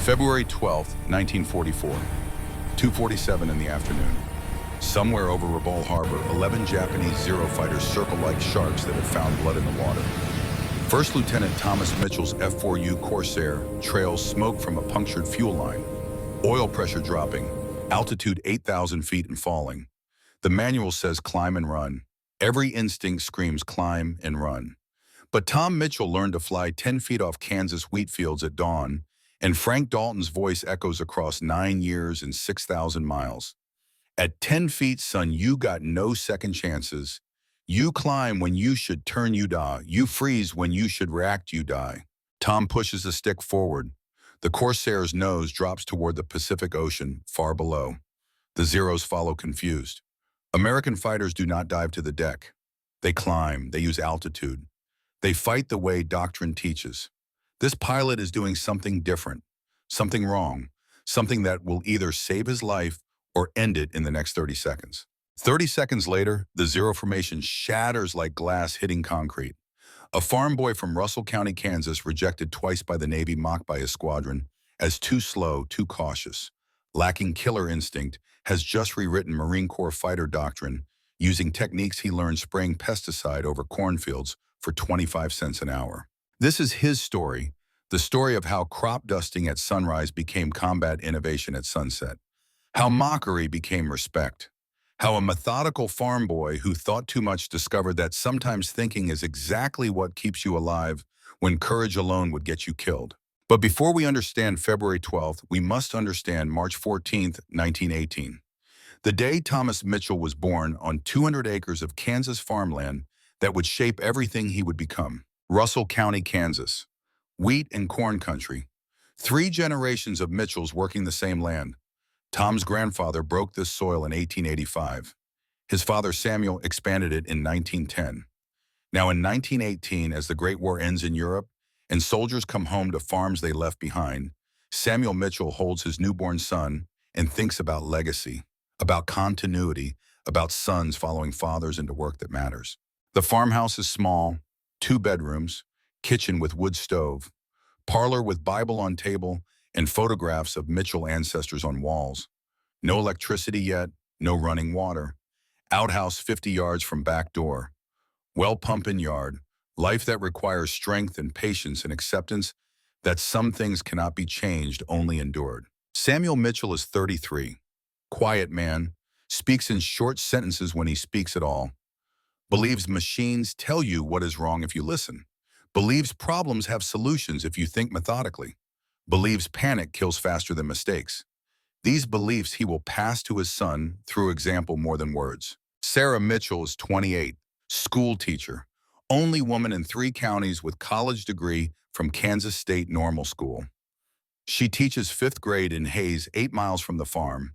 February 12th, 1944, 2:47 in the afternoon. Somewhere over Rabaul Harbor, 11 Japanese Zero fighters circle like sharks that have found blood in the water. First Lieutenant Thomas Mitchell's F-4U Corsair trails smoke from a punctured fuel line. Oil pressure dropping, altitude 8,000 feet and falling. The manual says climb and run. Every instinct screams climb and run. But Tom Mitchell learned to fly 10 feet off Kansas wheat fields at dawn, and Frank Dalton's voice echoes across 9 years and 6,000 miles. At 10 feet, son, you got no second chances. You climb when you should turn, you die. You freeze when you should react, you die. Tom pushes the stick forward. The Corsair's nose drops toward the Pacific Ocean, far below. The Zeros follow confused. American fighters do not dive to the deck. They climb, they use altitude. They fight the way doctrine teaches. This pilot is doing something different, something wrong, something that will either save his life or end it in the next 30 seconds. 30 seconds later, the Zero formation shatters like glass hitting concrete. A farm boy from Russell County, Kansas, rejected twice by the Navy, mocked by his squadron as too slow, too cautious, lacking killer instinct, has just rewritten Marine Corps fighter doctrine using techniques he learned spraying pesticide over cornfields for 25 cents an hour. This is his story, the story of how crop dusting at sunrise became combat innovation at sunset, how mockery became respect, how a methodical farm boy who thought too much discovered that sometimes thinking is exactly what keeps you alive when courage alone would get you killed. But before we understand February 12th, we must understand March 14th, 1918. The day Thomas Mitchell was born on 200 acres of Kansas farmland that would shape everything he would become. Russell County, Kansas. Wheat and corn country. 3 generations of Mitchells working the same land. Tom's grandfather broke this soil in 1885. His father Samuel expanded it in 1910. Now in 1918, as the Great War ends in Europe and soldiers come home to farms they left behind, Samuel Mitchell holds his newborn son and thinks about legacy, about continuity, about sons following fathers into work that matters. The farmhouse is small, 2 bedrooms, kitchen with wood stove, parlor with Bible on table, and photographs of Mitchell ancestors on walls. No electricity yet, no running water. Outhouse 50 yards from back door. Well pumping yard. Life that requires strength and patience and acceptance that some things cannot be changed, only endured. Samuel Mitchell is 33. Quiet man, speaks in short sentences when he speaks at all. Believes machines tell you what is wrong if you listen. Believes problems have solutions if you think methodically. Believes panic kills faster than mistakes. These beliefs he will pass to his son through example more than words. Sarah Mitchell is 28, school teacher, only woman in 3 counties with college degree from Kansas State Normal School. She teaches 5th grade in Hayes, 8 miles from the farm,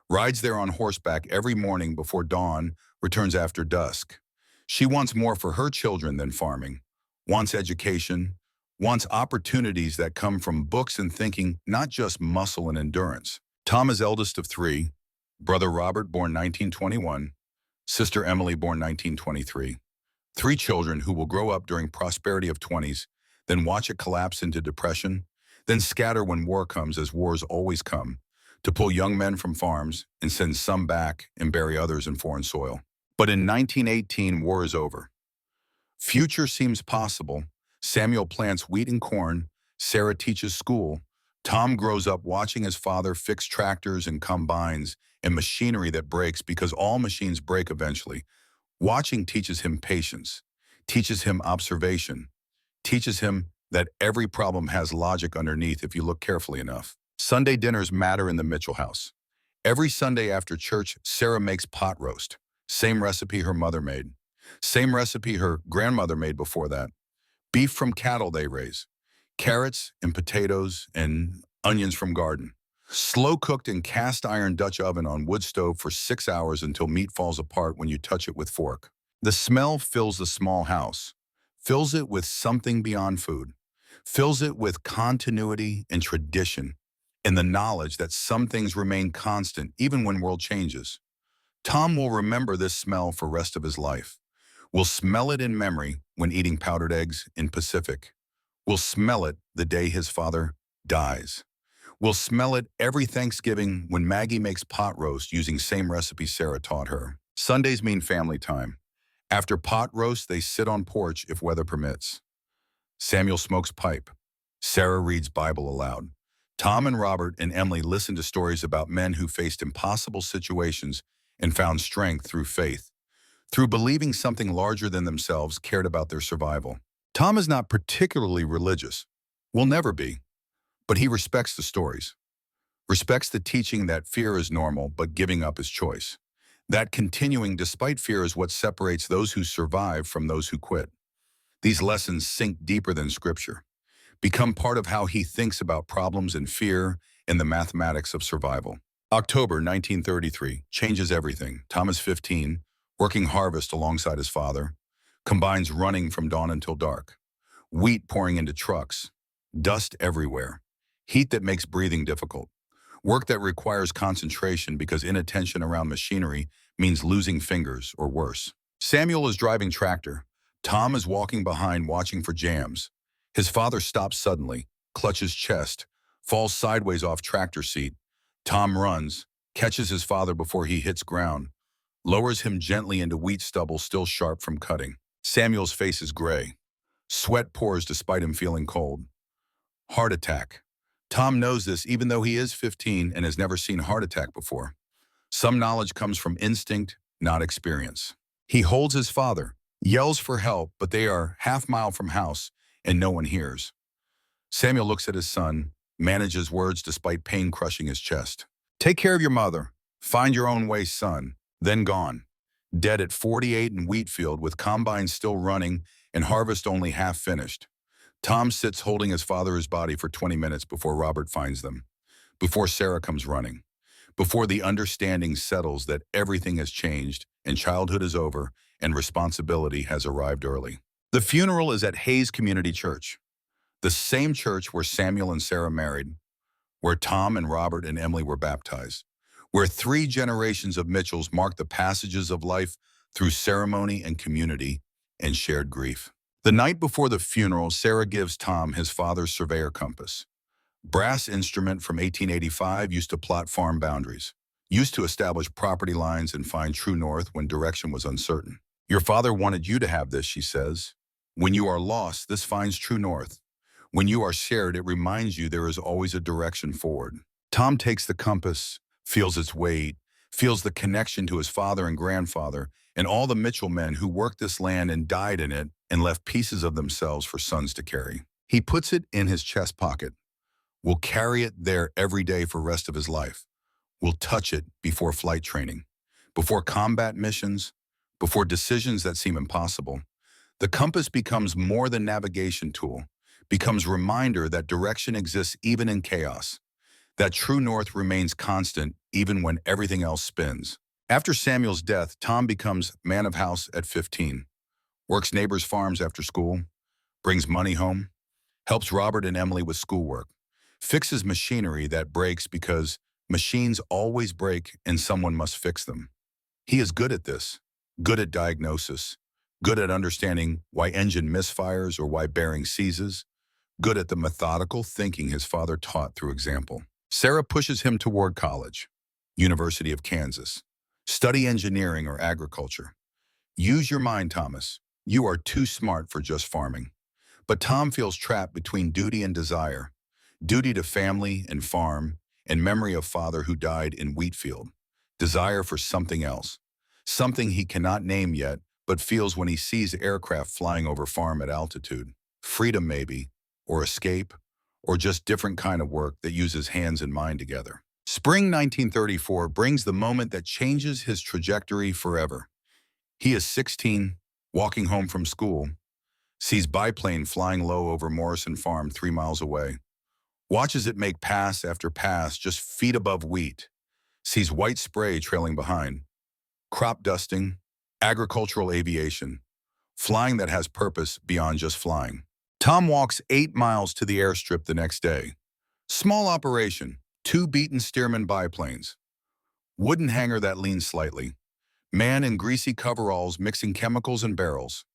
rides there on horseback every morning before dawn, returns after dusk. She wants more for her children than farming, wants education, wants opportunities that come from books and thinking, not just muscle and endurance. Tom is eldest of 3, brother Robert, born 1921, sister Emily, born 1923. 3 children who will grow up during prosperity of 20s, then watch it collapse into depression, then scatter when war comes, as wars always come, to pull young men from farms and send some back and bury others in foreign soil. But in 1918, war is over. Future seems possible. Samuel plants wheat and corn. Sarah teaches school. Tom grows up watching his father fix tractors and combines and machinery that breaks, because all machines break eventually. Watching teaches him patience, teaches him observation, teaches him that every problem has logic underneath if you look carefully enough. Sunday dinners matter in the Mitchell house. Every Sunday after church, Sarah makes pot roast. Same recipe her mother made. Same recipe her grandmother made before that. Beef from cattle they raise. Carrots and potatoes and onions from garden. Slow cooked in cast iron Dutch oven on wood stove for 6 hours until meat falls apart when you touch it with fork. The smell fills the small house, fills it with something beyond food, fills it with continuity and tradition, and the knowledge that some things remain constant even when world changes. Tom will remember this smell for the rest of his life. Will smell it in memory when eating powdered eggs in Pacific. Will smell it the day his father dies. We'll smell it every Thanksgiving when Maggie makes pot roast using same recipe Sarah taught her. Sundays mean family time. After pot roast, they sit on porch if weather permits. Samuel smokes pipe. Sarah reads Bible aloud. Tom and Robert and Emily listen to stories about men who faced impossible situations and found strength through faith, through believing something larger than themselves cared about their survival. Tom is not particularly religious, will never be, but he respects the stories, respects the teaching that fear is normal but giving up is choice. That continuing despite fear is what separates those who survive from those who quit. These lessons sink deeper than scripture, become part of how he thinks about problems and fear and the mathematics of survival. October 1933 changes everything. Tom is 15, working harvest alongside his father, combines running from dawn until dark, wheat pouring into trucks, dust everywhere, heat that makes breathing difficult, work that requires concentration because inattention around machinery means losing fingers or worse. Samuel is driving tractor. Tom is walking behind watching for jams. His father stops suddenly, clutches chest, falls sideways off tractor seat. Tom runs, catches his father before he hits ground, lowers him gently into wheat stubble still sharp from cutting. Samuel's face is gray. Sweat pours despite him feeling cold. Heart attack. Tom knows this even though he is 15 and has never seen heart attack before. Some knowledge comes from instinct, not experience. He holds his father, yells for help, but they are half-mile from house and no one hears. Samuel looks at his son, manages words despite pain crushing his chest. Take care of your mother. Find your own way, son. Then gone. Dead at 48 in wheat field with combines still running and harvest only half finished. Tom sits holding his father's body for 20 minutes before Robert finds them, before Sarah comes running, before the understanding settles that everything has changed and childhood is over and responsibility has arrived early. The funeral is at Hayes Community Church, the same church where Samuel and Sarah married, where Tom and Robert and Emily were baptized, where 3 generations of Mitchells marked the passages of life through ceremony and community and shared grief. The night before the funeral, Sarah gives Tom his father's surveyor compass. Brass instrument from 1885 used to plot farm boundaries, used to establish property lines and find true north when direction was uncertain. Your father wanted you to have this, she says. When you are lost, this finds true north. When you are shared, it reminds you there is always a direction forward. Tom takes the compass, feels its weight, feels the connection to his father and grandfather, and all the Mitchell men who worked this land and died in it and left pieces of themselves for sons to carry. He puts it in his chest pocket. Will carry it there every day for the rest of his life. Will touch it before flight training, before combat missions, before decisions that seem impossible. The compass becomes more than navigation tool, becomes reminder that direction exists even in chaos, that true north remains constant even when everything else spins. After Samuel's death, Tom becomes man of house at 15, works neighbors' farms after school, brings money home, helps Robert and Emily with schoolwork, fixes machinery that breaks because machines always break and someone must fix them. He is good at this, good at diagnosis, good at understanding why engine misfires or why bearing seizes, good at the methodical thinking his father taught through example. Sarah pushes him toward college, University of Kansas. Study engineering or agriculture. Use your mind, Thomas. You are too smart for just farming. But Tom feels trapped between duty and desire, duty to family and farm, and memory of father who died in wheat field. Desire for something else, something he cannot name yet, but feels when he sees aircraft flying over farm at altitude. Freedom maybe, or escape, or just different kind of work that uses hands and mind together. Spring 1934 brings the moment that changes his trajectory forever. He is 16, walking home from school, sees biplane flying low over Morrison Farm 3 miles away, watches it make pass after pass just feet above wheat, sees white spray trailing behind, crop dusting, agricultural aviation, flying that has purpose beyond just flying. Tom walks 8 miles to the airstrip the next day. Small operation, 2 beaten Stearman biplanes. Wooden hangar that leans slightly. Man in greasy coveralls mixing chemicals and barrels.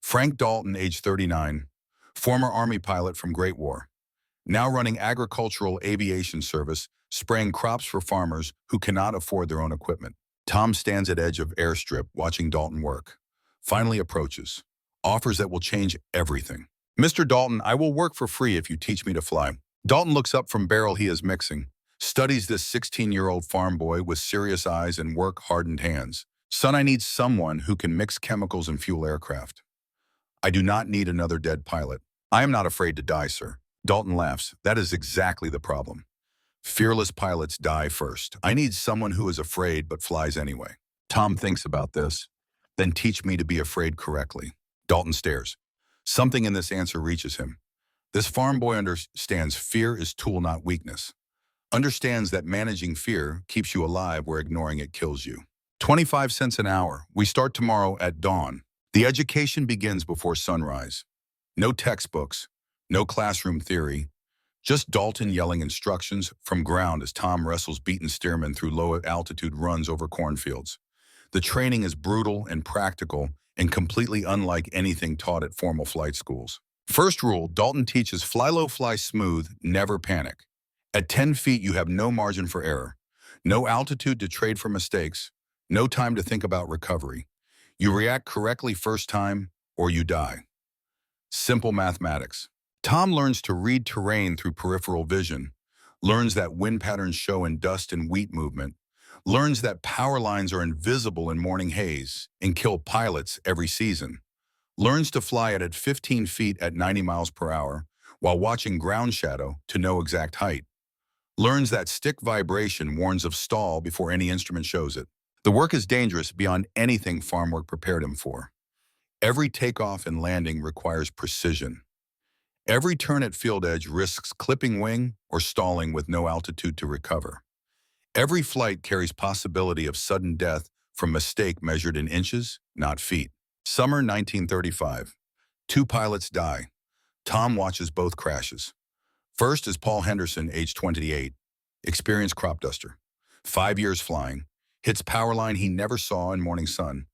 Frank Dalton, age 39, former Army pilot from Great War. Now running agricultural aviation service, spraying crops for farmers who cannot afford their own equipment. Tom stands at edge of airstrip watching Dalton work. Finally approaches. Offers that will change everything. Mr. Dalton, I will work for free if you teach me to fly. Dalton looks up from barrel he is mixing, studies this 16-year-old farm boy with serious eyes and work-hardened hands. Son, I need someone who can mix chemicals and fuel aircraft. I do not need another dead pilot. I am not afraid to die, sir. Dalton laughs. That is exactly the problem. Fearless pilots die first. I need someone who is afraid but flies anyway. Tom thinks about this. Then teach me to be afraid correctly. Dalton stares. Something in this answer reaches him. This farm boy understands fear is tool, not weakness. Understands that managing fear keeps you alive where ignoring it kills you. 25 cents an hour. We start tomorrow at dawn. The education begins before sunrise. No textbooks, no classroom theory, just Dalton yelling instructions from ground as Tom wrestles beaten steermen through low-altitude runs over cornfields. The training is brutal and practical and completely unlike anything taught at formal flight schools. First rule, Dalton teaches fly low, fly smooth, never panic. At 10 feet, you have no margin for error, no altitude to trade for mistakes, no time to think about recovery. You react correctly first time or you die. Simple mathematics. Tom learns to read terrain through peripheral vision, learns that wind patterns show in dust and wheat movement, learns that power lines are invisible in morning haze and kill pilots every season, learns to fly at 15 feet at 90 miles per hour while watching ground shadow to no exact height, learns that stick vibration warns of stall before any instrument shows it. The work is dangerous beyond anything farm work prepared him for. Every takeoff and landing requires precision. Every turn at field edge risks clipping wing or stalling with no altitude to recover. Every flight carries possibility of sudden death from mistake measured in inches, not feet. Summer 1935. 2 pilots die. Tom watches both crashes. First is Paul Henderson, age 28, experienced crop duster. 5 years flying, hits power line he never saw in morning sun.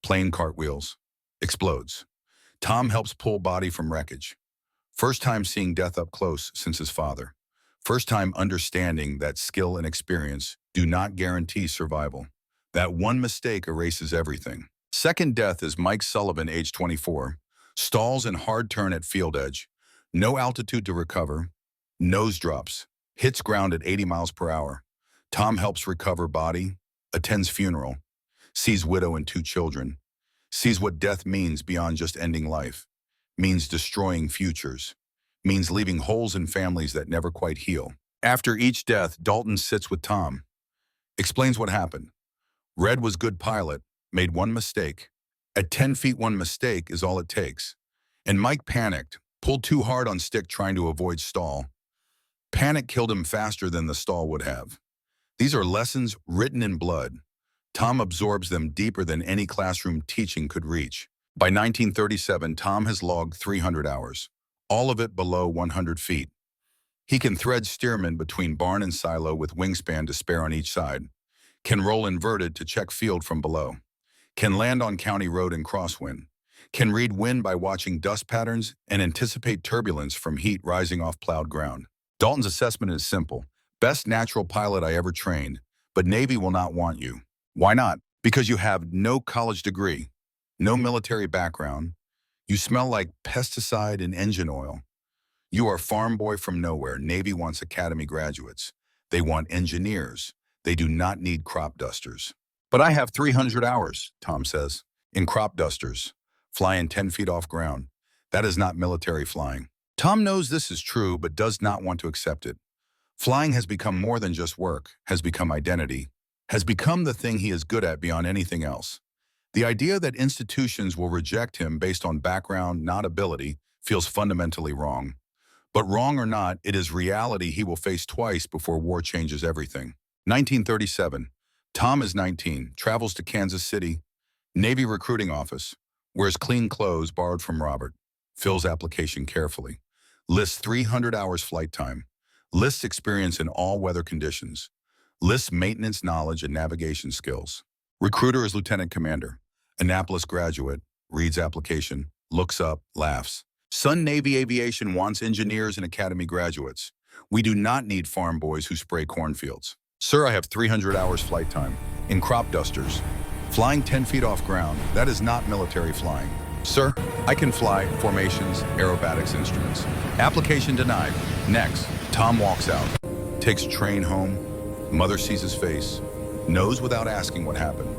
Plane cartwheels, explodes. Tom helps pull body from wreckage. First time seeing death up close since his father. First time understanding that skill and experience do not guarantee survival. That one mistake erases everything. Second death is Mike Sullivan, age 24. Stalls and hard turn at field edge. No altitude to recover. Nose drops. Hits ground at 80 miles per hour. Tom helps recover body. Attends funeral. Sees widow and 2 children. Sees what death means beyond just ending life. Means destroying futures. Means leaving holes in families that never quite heal. After each death, Dalton sits with Tom. Explains what happened. Red was good pilot, made one mistake. At 10 feet, one mistake is all it takes. And Mike panicked, pulled too hard on stick trying to avoid stall. Panic killed him faster than the stall would have. These are lessons written in blood. Tom absorbs them deeper than any classroom teaching could reach. By 1937, Tom has logged 300 hours, all of it below 100 feet. He can thread steerman between barn and silo with wingspan to spare on each side, can roll inverted to check field from below, can land on county road in crosswind, can read wind by watching dust patterns and anticipate turbulence from heat rising off plowed ground. Dalton's assessment is simple. Best natural pilot I ever trained, but Navy will not want you. Why not? Because you have no college degree, no military background. You smell like pesticide and engine oil. You are farm boy from nowhere. Navy wants academy graduates. They want engineers. They do not need crop dusters. But I have 300 hours, Tom says, in crop dusters, flying 10 feet off ground. That is not military flying. Tom knows this is true, but does not want to accept it. Flying has become more than just work, has become identity, has become the thing he is good at beyond anything else. The idea that institutions will reject him based on background, not ability, feels fundamentally wrong. But wrong or not, it is reality he will face twice before war changes everything. 1937. Tom is 19, travels to Kansas City, Navy recruiting office, wears clean clothes borrowed from Robert, fills application carefully, lists 300 hours flight time, lists experience in all weather conditions, lists maintenance knowledge and navigation skills. Recruiter is lieutenant commander, Annapolis graduate, reads application, looks up, laughs. Sun Navy Aviation wants engineers and academy graduates. We do not need farm boys who spray cornfields. Sir, I have 300 hours flight time in crop dusters. Flying 10 feet off ground, that is not military flying. Sir, I can fly formations, aerobatics instruments. Application denied. Next. Tom walks out, takes train home. Mother sees his face, knows without asking what happened.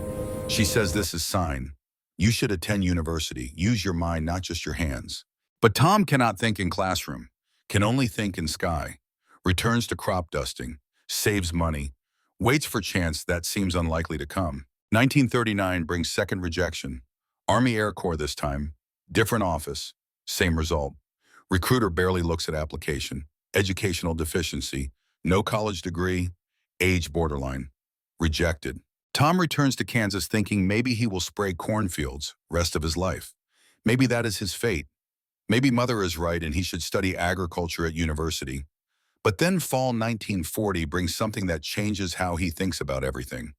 She says this is sign. You should attend university. Use your mind, not just your hands. But Tom cannot think in classroom, can only think in sky. Returns to crop dusting, saves money, waits for chance that seems unlikely to come. 1939 brings second rejection. Army Air Corps this time, different office, same result. Recruiter barely looks at application. Educational deficiency, no college degree, age borderline. Rejected. Tom returns to Kansas thinking maybe he will spray cornfields rest of his life. Maybe that is his fate. Maybe mother is right and he should study agriculture at university. But then fall 1940 brings something that changes how he thinks about everything.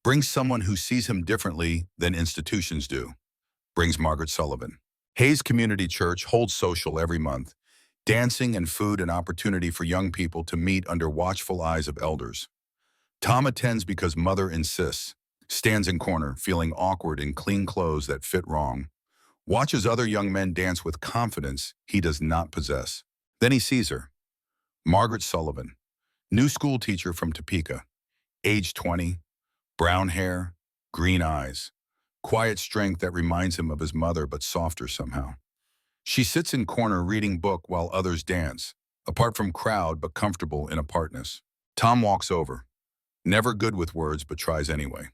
Brings someone who sees him differently than institutions do. Brings Margaret Sullivan. Hayes Community Church holds social every month. Dancing and food and opportunity for young people to meet under watchful eyes of elders. Tom attends because mother insists. Stands in corner, feeling awkward in clean clothes that fit wrong. Watches other young men dance with confidence he does not possess. Then he sees her. Margaret Sullivan, new school teacher from Topeka. Age 20, brown hair, green eyes. Quiet strength that reminds him of his mother but softer somehow. She sits in corner reading book while others dance, apart from crowd but comfortable in apartness. Tom walks over. Never good with words but tries anyway.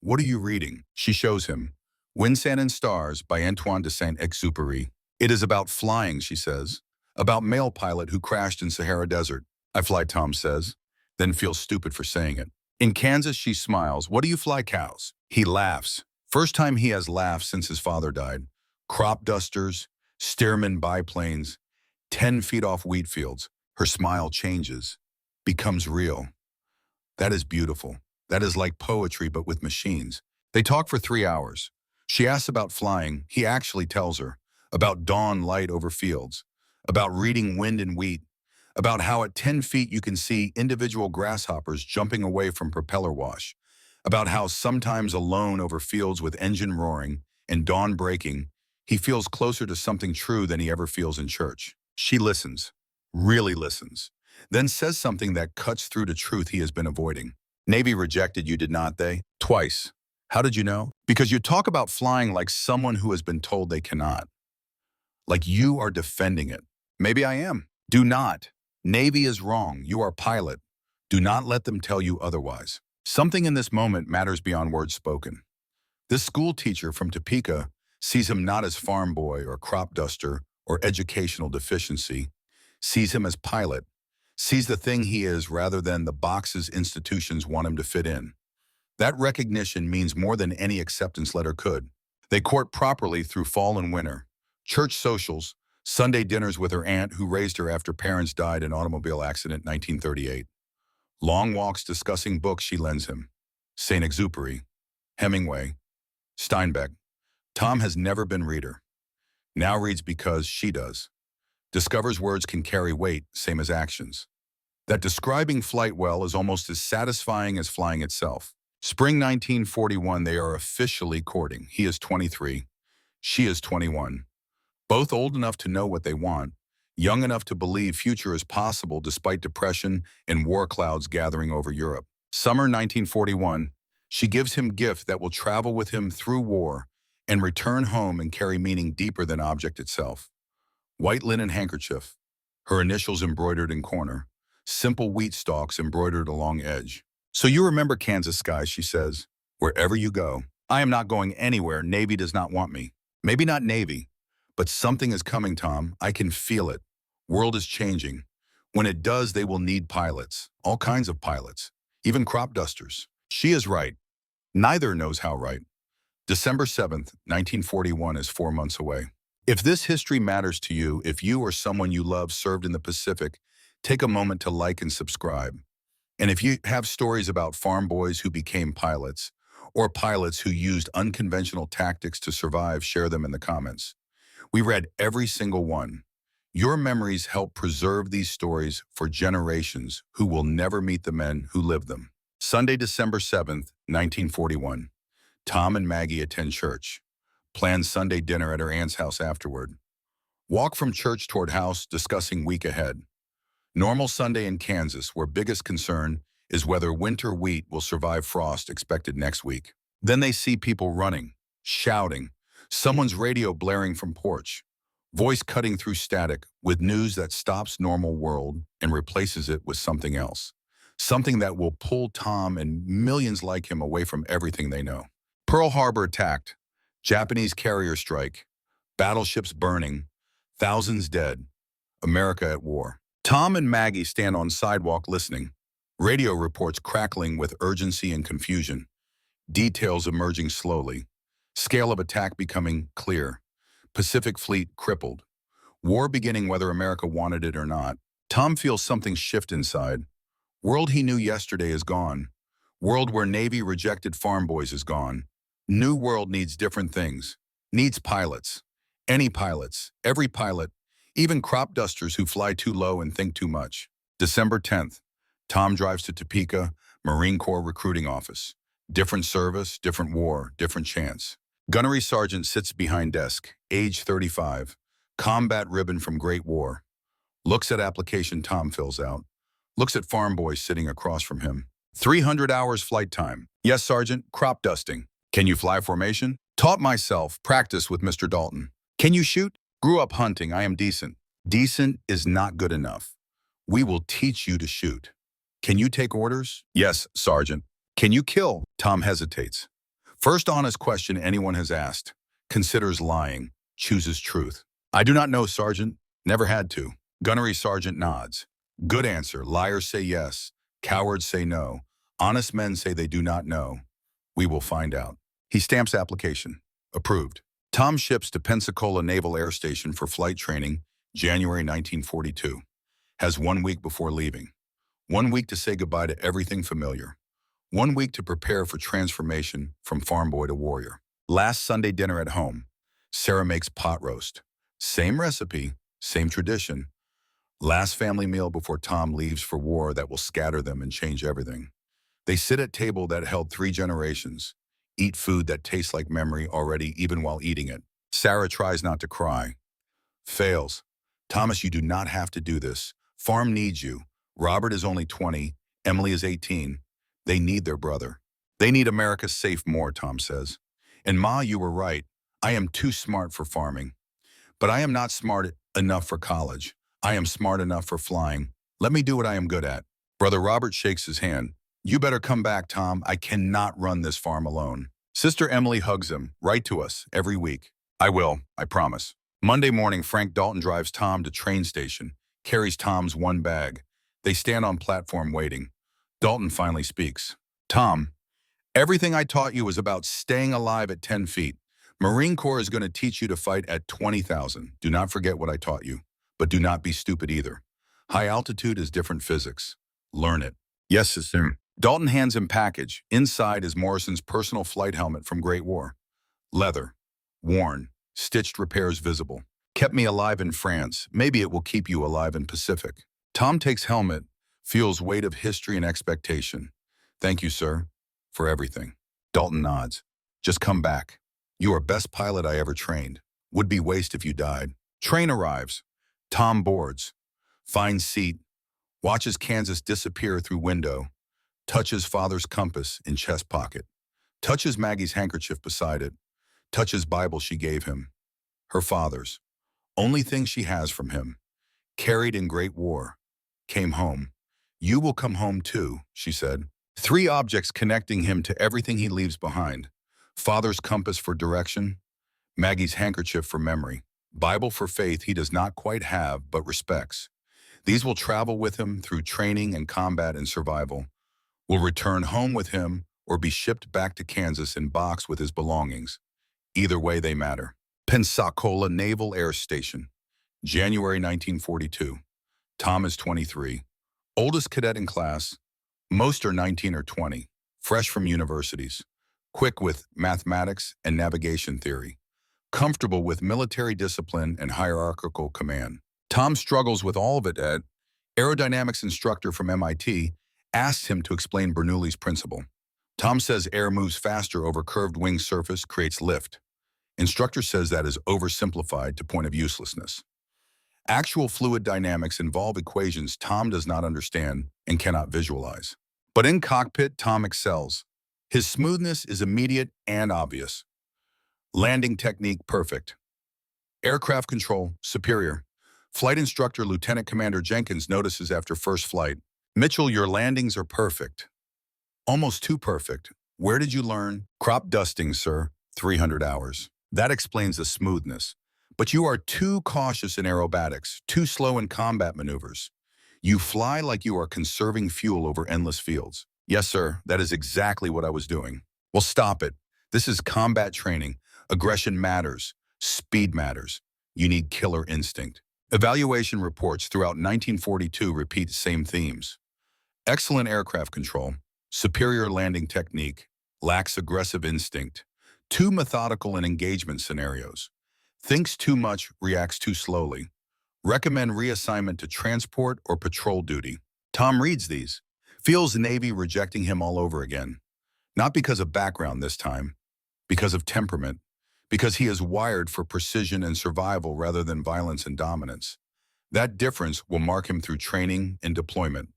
What are you reading? She shows him. Wind, Sand, and Stars by Antoine de Saint-Exupéry. It is about flying, she says. About male pilot who crashed in Sahara Desert. I fly, Tom says, then feels stupid for saying it. In Kansas, she smiles. What do you fly, cows? He laughs. First time he has laughed since his father died. Crop dusters, Stearman biplanes, 10 feet off wheat fields. Her smile changes, becomes real. That is beautiful. That is like poetry, but with machines. They talk for 3 hours. She asks about flying. He actually tells her. About dawn light over fields. About reading wind and wheat. About how at 10 feet you can see individual grasshoppers jumping away from propeller wash. About how sometimes alone over fields with engine roaring and dawn breaking, he feels closer to something true than he ever feels in church. She listens, really listens, then says something that cuts through to truth he has been avoiding. Navy rejected you, did not they? Twice. How did you know? Because you talk about flying like someone who has been told they cannot. Like you are defending it. Maybe I am. Do not. Navy is wrong. You are pilot. Do not let them tell you otherwise. Something in this moment matters beyond words spoken. This school teacher from Topeka sees him not as farm boy or crop duster or educational deficiency, sees him as pilot, sees the thing he is rather than the boxes institutions want him to fit in. That recognition means more than any acceptance letter could. They court properly through fall and winter. Church socials, Sunday dinners with her aunt who raised her after parents died in automobile accident 1938. Long walks discussing books she lends him. Saint-Exupéry, Hemingway, Steinbeck. Tom has never been reader. Now reads because she does. Discovers words can carry weight, same as actions. That describing flight well is almost as satisfying as flying itself. Spring 1941, they are officially courting. He is 23. She is 21. Both old enough to know what they want, young enough to believe future is possible despite depression and war clouds gathering over Europe. Summer 1941, she gives him gift that will travel with him through war and return home and carry meaning deeper than object itself. White linen handkerchief, her initials embroidered in corner, simple wheat stalks embroidered along edge. So you remember Kansas skies, she says, wherever you go. I am not going anywhere. Navy does not want me. Maybe not Navy, but something is coming, Tom. I can feel it. World is changing. When it does, they will need pilots, all kinds of pilots, even crop dusters. She is right. Neither knows how right. December 7th, 1941 is 4 months away. If this history matters to you, if you or someone you love served in the Pacific, take a moment to like and subscribe. And if you have stories about farm boys who became pilots, or pilots who used unconventional tactics to survive, share them in the comments. We read every single one. Your memories help preserve these stories for generations who will never meet the men who lived them. Sunday, December 7th, 1941. Tom and Maggie attend church. Plan Sunday dinner at her aunt's house afterward. Walk from church toward house, discussing week ahead. Normal Sunday in Kansas, where biggest concern is whether winter wheat will survive frost expected next week. Then they see people running, shouting, someone's radio blaring from porch, voice cutting through static with news that stops normal world and replaces it with something else. Something that will pull Tom and millions like him away from everything they know. Pearl Harbor attacked, Japanese carrier strike, battleships burning, thousands dead, America at war. Tom and Maggie stand on sidewalk listening, radio reports crackling with urgency and confusion, details emerging slowly, scale of attack becoming clear, Pacific Fleet crippled, war beginning whether America wanted it or not. Tom feels something shift inside. World he knew yesterday is gone. World where Navy rejected farm boys is gone. New world needs different things. Needs pilots. Any pilots. Every pilot. Even crop dusters who fly too low and think too much. December 10th. Tom drives to Topeka, Marine Corps recruiting office. Different service, different war, different chance. Gunnery sergeant sits behind desk, age 35. Combat ribbon from Great War. Looks at application Tom fills out. Looks at farm boys sitting across from him. 300 hours flight time. Yes, Sergeant, crop dusting. Can you fly formation? Taught myself, practice with Mr. Dalton. Can you shoot? Grew up hunting, I am decent. Decent is not good enough. We will teach you to shoot. Can you take orders? Yes, Sergeant. Can you kill? Tom hesitates. First honest question anyone has asked. Considers lying. Chooses truth. I do not know, Sergeant. Never had to. Gunnery sergeant nods. Good answer. Liars say yes. Cowards say no. Honest men say they do not know. We will find out. He stamps application. Approved. Tom ships to Pensacola Naval Air Station for flight training, January 1942. Has 1 week before leaving. 1 week to say goodbye to everything familiar. 1 week to prepare for transformation from farm boy to warrior. Last Sunday dinner at home. Sarah makes pot roast. Same recipe, same tradition. Last family meal before Tom leaves for war that will scatter them and change everything. They sit at table that held 3 generations. Eat food that tastes like memory already even while eating it. Sarah tries not to cry. Fails. Thomas, you do not have to do this. Farm needs you. Robert is only 20. Emily is 18. They need their brother. They need America safe more, Tom says. And Ma, you were right. I am too smart for farming. But I am not smart enough for college. I am smart enough for flying. Let me do what I am good at. Brother Robert shakes his hand. You better come back, Tom. I cannot run this farm alone. Sister Emily hugs him. Write to us every week. I will, I promise. Monday morning, Frank Dalton drives Tom to train station, carries Tom's 1 bag. They stand on platform waiting. Dalton finally speaks. Tom, everything I taught you was about staying alive at 10 feet. Marine Corps is going to teach you to fight at 20,000. Do not forget what I taught you, but do not be stupid either. High altitude is different physics. Learn it. Yes, sister. Dalton hands him package. Inside is Morrison's personal flight helmet from Great War. Leather. Worn. Stitched repairs visible. Kept me alive in France. Maybe it will keep you alive in Pacific. Tom takes helmet, feels weight of history and expectation. Thank you, sir, for everything. Dalton nods. Just come back. You are best pilot I ever trained. Would be waste if you died. Train arrives. Tom boards. Finds seat. Watches Kansas disappear through window. Touches father's compass in chest pocket. Touches Maggie's handkerchief beside it. Touches Bible she gave him. Her father's. Only thing she has from him. Carried in Great War. Came home. You will come home too, she said. 3 objects connecting him to everything he leaves behind. Father's compass for direction. Maggie's handkerchief for memory. Bible for faith he does not quite have but respects. These will travel with him through training and combat and survival. Will return home with him or be shipped back to Kansas in box with his belongings. Either way they matter. Pensacola Naval Air Station. January 1942. Tom is 23. Oldest cadet in class. Most are 19 or 20. Fresh from universities. Quick with mathematics and navigation theory. comfortable with military discipline and hierarchical command. Tom struggles with all of it. Aerodynamics instructor from MIT asks him to explain Bernoulli's principle. Tom says air moves faster over curved wing surface, creates lift. Instructor says that is oversimplified to point of uselessness. Actual fluid dynamics involve equations Tom does not understand and cannot visualize. But in cockpit, Tom excels. His smoothness is immediate and obvious. Landing technique perfect. Aircraft control superior. Flight instructor Lieutenant Commander Jenkins notices after first flight, "Mitchell, your landings are perfect. Almost too perfect. Where did you learn?" "Crop dusting, sir. 300 hours. That explains the smoothness. But you are too cautious in aerobatics, too slow in combat maneuvers. You fly like you are conserving fuel over endless fields." "Yes, sir. That is exactly what I was doing." "Well, stop it. This is combat training. Aggression matters. Speed matters. You need killer instinct." Evaluation reports throughout 1942 repeat the same themes. Excellent aircraft control, superior landing technique, lacks aggressive instinct, too methodical in engagement scenarios, thinks too much, reacts too slowly, recommend reassignment to transport or patrol duty. Tom reads these, feels the Navy rejecting him all over again. Not because of background this time, because of temperament, because he is wired for precision and survival rather than violence and dominance. That difference will mark him through training and deployment,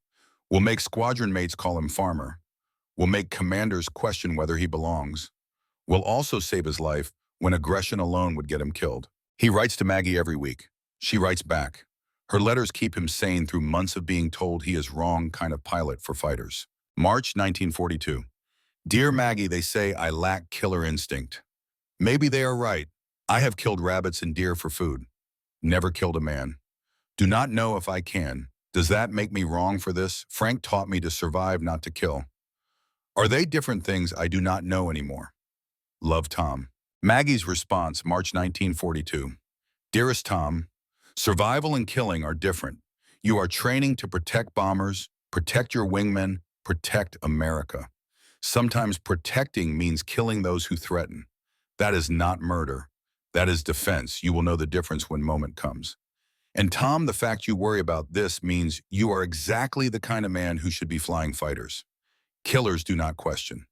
will make squadron mates call him farmer, will make commanders question whether he belongs, will also save his life when aggression alone would get him killed. He writes to Maggie every week. She writes back. Her letters keep him sane through months of being told he is wrong kind of pilot for fighters. March 1942. Dear Maggie, they say I lack killer instinct. Maybe they are right. I have killed rabbits and deer for food. Never killed a man. Do not know if I can. Does that make me wrong for this? Frank taught me to survive, not to kill. Are they different things? I do not know anymore. Love, Tom. Maggie's response, March 1942. Dearest Tom, survival and killing are different. You are training to protect bombers, protect your wingmen, protect America. Sometimes protecting means killing those who threaten. That is not murder. That is defense. You will know the difference when moment comes. And Tom, the fact you worry about this means you are exactly the kind of man who should be flying fighters. Killers do not question.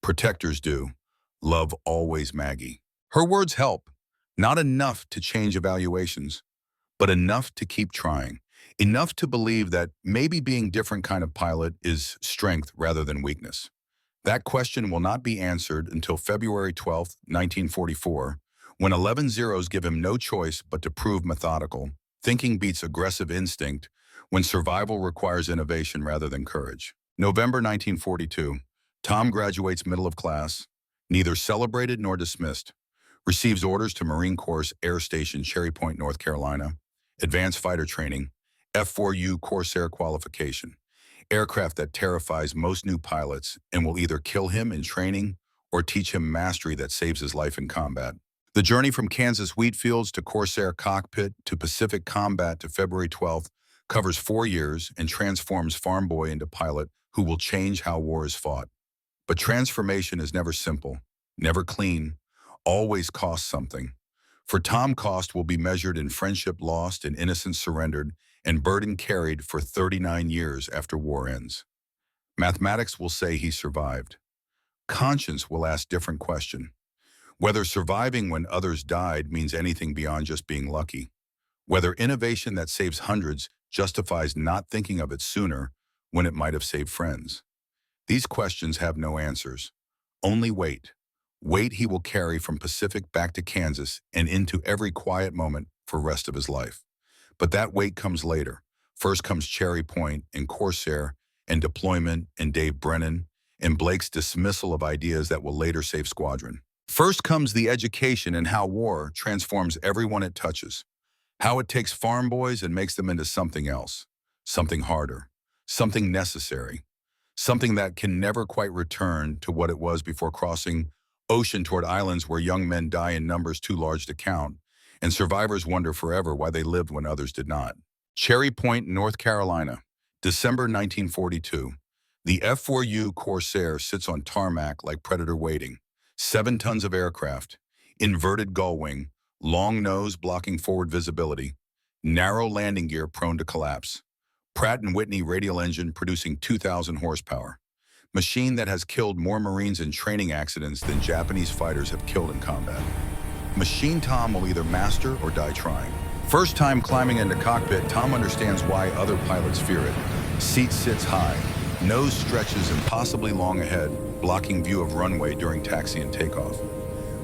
Protectors do. Love, always, Maggie. Her words help. Not enough to change evaluations, but enough to keep trying. Enough to believe that maybe being different kind of pilot is strength rather than weakness. That question will not be answered until February 12, 1944, when 11 zeros give him no choice but to prove methodical. Thinking beats aggressive instinct when survival requires innovation rather than courage. November 1942, Tom graduates middle of class, neither celebrated nor dismissed, receives orders to Marine Corps Air Station Cherry Point, North Carolina, advanced fighter training, F-4U Corsair qualification, aircraft that terrifies most new pilots and will either kill him in training or teach him mastery that saves his life in combat. The journey from Kansas wheat fields to Corsair cockpit to Pacific combat to February 12th covers 4 years and transforms farm boy into pilot who will change how war is fought. But transformation is never simple, never clean, always costs something. For Tom, cost will be measured in friendship lost and innocence surrendered and burden carried for 39 years after war ends. Mathematics will say he survived. Conscience will ask different question. Whether surviving when others died means anything beyond just being lucky. Whether innovation that saves hundreds justifies not thinking of it sooner when it might have saved friends. These questions have no answers. Only weight. Weight he will carry from Pacific back to Kansas and into every quiet moment for the rest of his life. But that weight comes later. First comes Cherry Point and Corsair and deployment and Dave Brennan and Blake's dismissal of ideas that will later save Squadron. First comes the education and how war transforms everyone it touches. How it takes farm boys and makes them into something else, something harder, something necessary, something that can never quite return to what it was before crossing ocean toward islands where young men die in numbers too large to count, and survivors wonder forever why they lived when others did not. Cherry Point, North Carolina, December 1942. The F-4U Corsair sits on tarmac like Predator waiting. 7 tons of aircraft. Inverted gull wing, long nose blocking forward visibility, narrow landing gear prone to collapse. Pratt& Whitney radial engine producing 2,000 horsepower. Machine that has killed more Marines in training accidents than Japanese fighters have killed in combat. Machine Tom will either master or die trying. First time climbing into cockpit, Tom understands why other pilots fear it. Seat sits high, nose stretches impossibly long ahead, blocking view of runway during taxi and takeoff.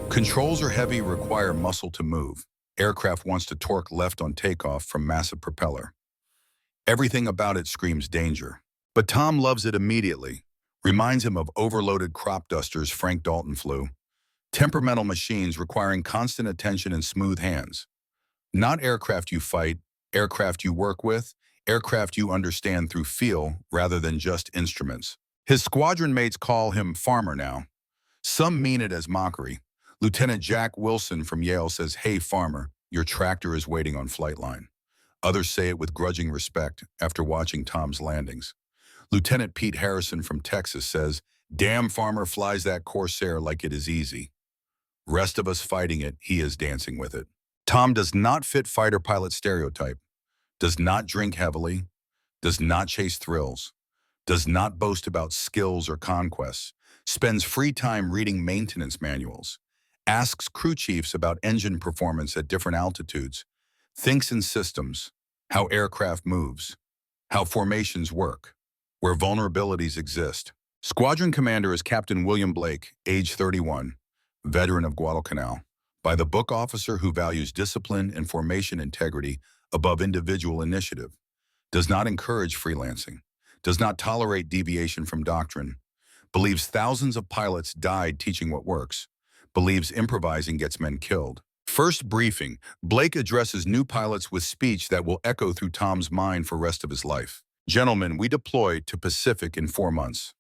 Controls are heavy, require muscle to move. Aircraft wants to torque left on takeoff from massive propeller. Everything about it screams danger. But Tom loves it immediately. Reminds him of overloaded crop dusters Frank Dalton flew. Temperamental machines requiring constant attention and smooth hands. Not aircraft you fight, aircraft you work with, aircraft you understand through feel rather than just instruments. His squadron mates call him Farmer now. Some mean it as mockery. Lieutenant Jack Wilson from Yale says, "Hey, Farmer, your tractor is waiting on flight line." Others say it with grudging respect after watching Tom's landings. Lieutenant Pete Harrison from Texas says, "Damn, Farmer flies that Corsair like it is easy." Rest of us fighting it, he is dancing with it. Tom does not fit fighter pilot stereotype, does not drink heavily, does not chase thrills, does not boast about skills or conquests, spends free time reading maintenance manuals, asks crew chiefs about engine performance at different altitudes, thinks in systems, how aircraft moves, how formations work, where vulnerabilities exist. Squadron commander is Captain William Blake, age 31, veteran of Guadalcanal. By the book officer who values discipline and formation integrity above individual initiative, does not encourage freelancing, does not tolerate deviation from doctrine, believes thousands of pilots died teaching what works, believes improvising gets men killed. First briefing, Blake addresses new pilots with speech that will echo through Tom's mind for rest of his life. "Gentlemen, we deployed to Pacific in 4 months.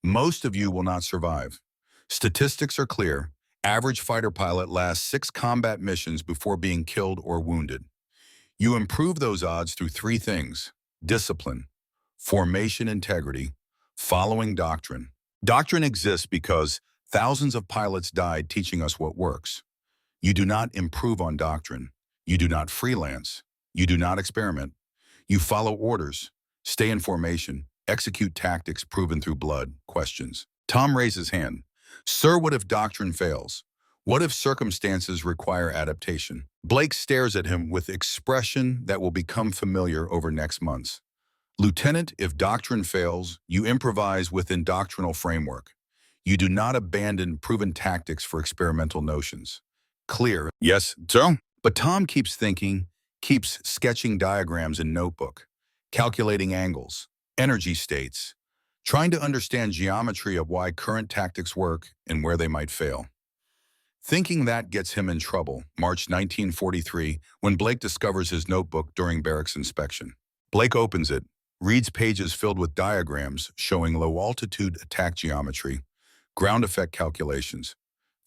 Most of you will not survive. Statistics are clear. Average fighter pilot lasts 6 combat missions before being killed or wounded. You improve those odds through 3 things: discipline, formation integrity, following doctrine. Doctrine exists because thousands of pilots died teaching us what works. You do not improve on doctrine. You do not freelance. You do not experiment. You follow orders, stay in formation, execute tactics proven through blood." Questions. Tom raises hand. "Sir, what if doctrine fails? What if circumstances require adaptation?" Blake stares at him with expression that will become familiar over next months. "Lieutenant, if doctrine fails, you improvise within doctrinal framework. You do not abandon proven tactics for experimental notions." Clear. Yes, sir. But Tom keeps thinking, keeps sketching diagrams in notebook, calculating angles, energy states, trying to understand geometry of why current tactics work and where they might fail. Thinking that gets him in trouble, March 1943, when Blake discovers his notebook during barracks inspection. Blake opens it, reads pages filled with diagrams showing low-altitude attack geometry, ground effect calculations,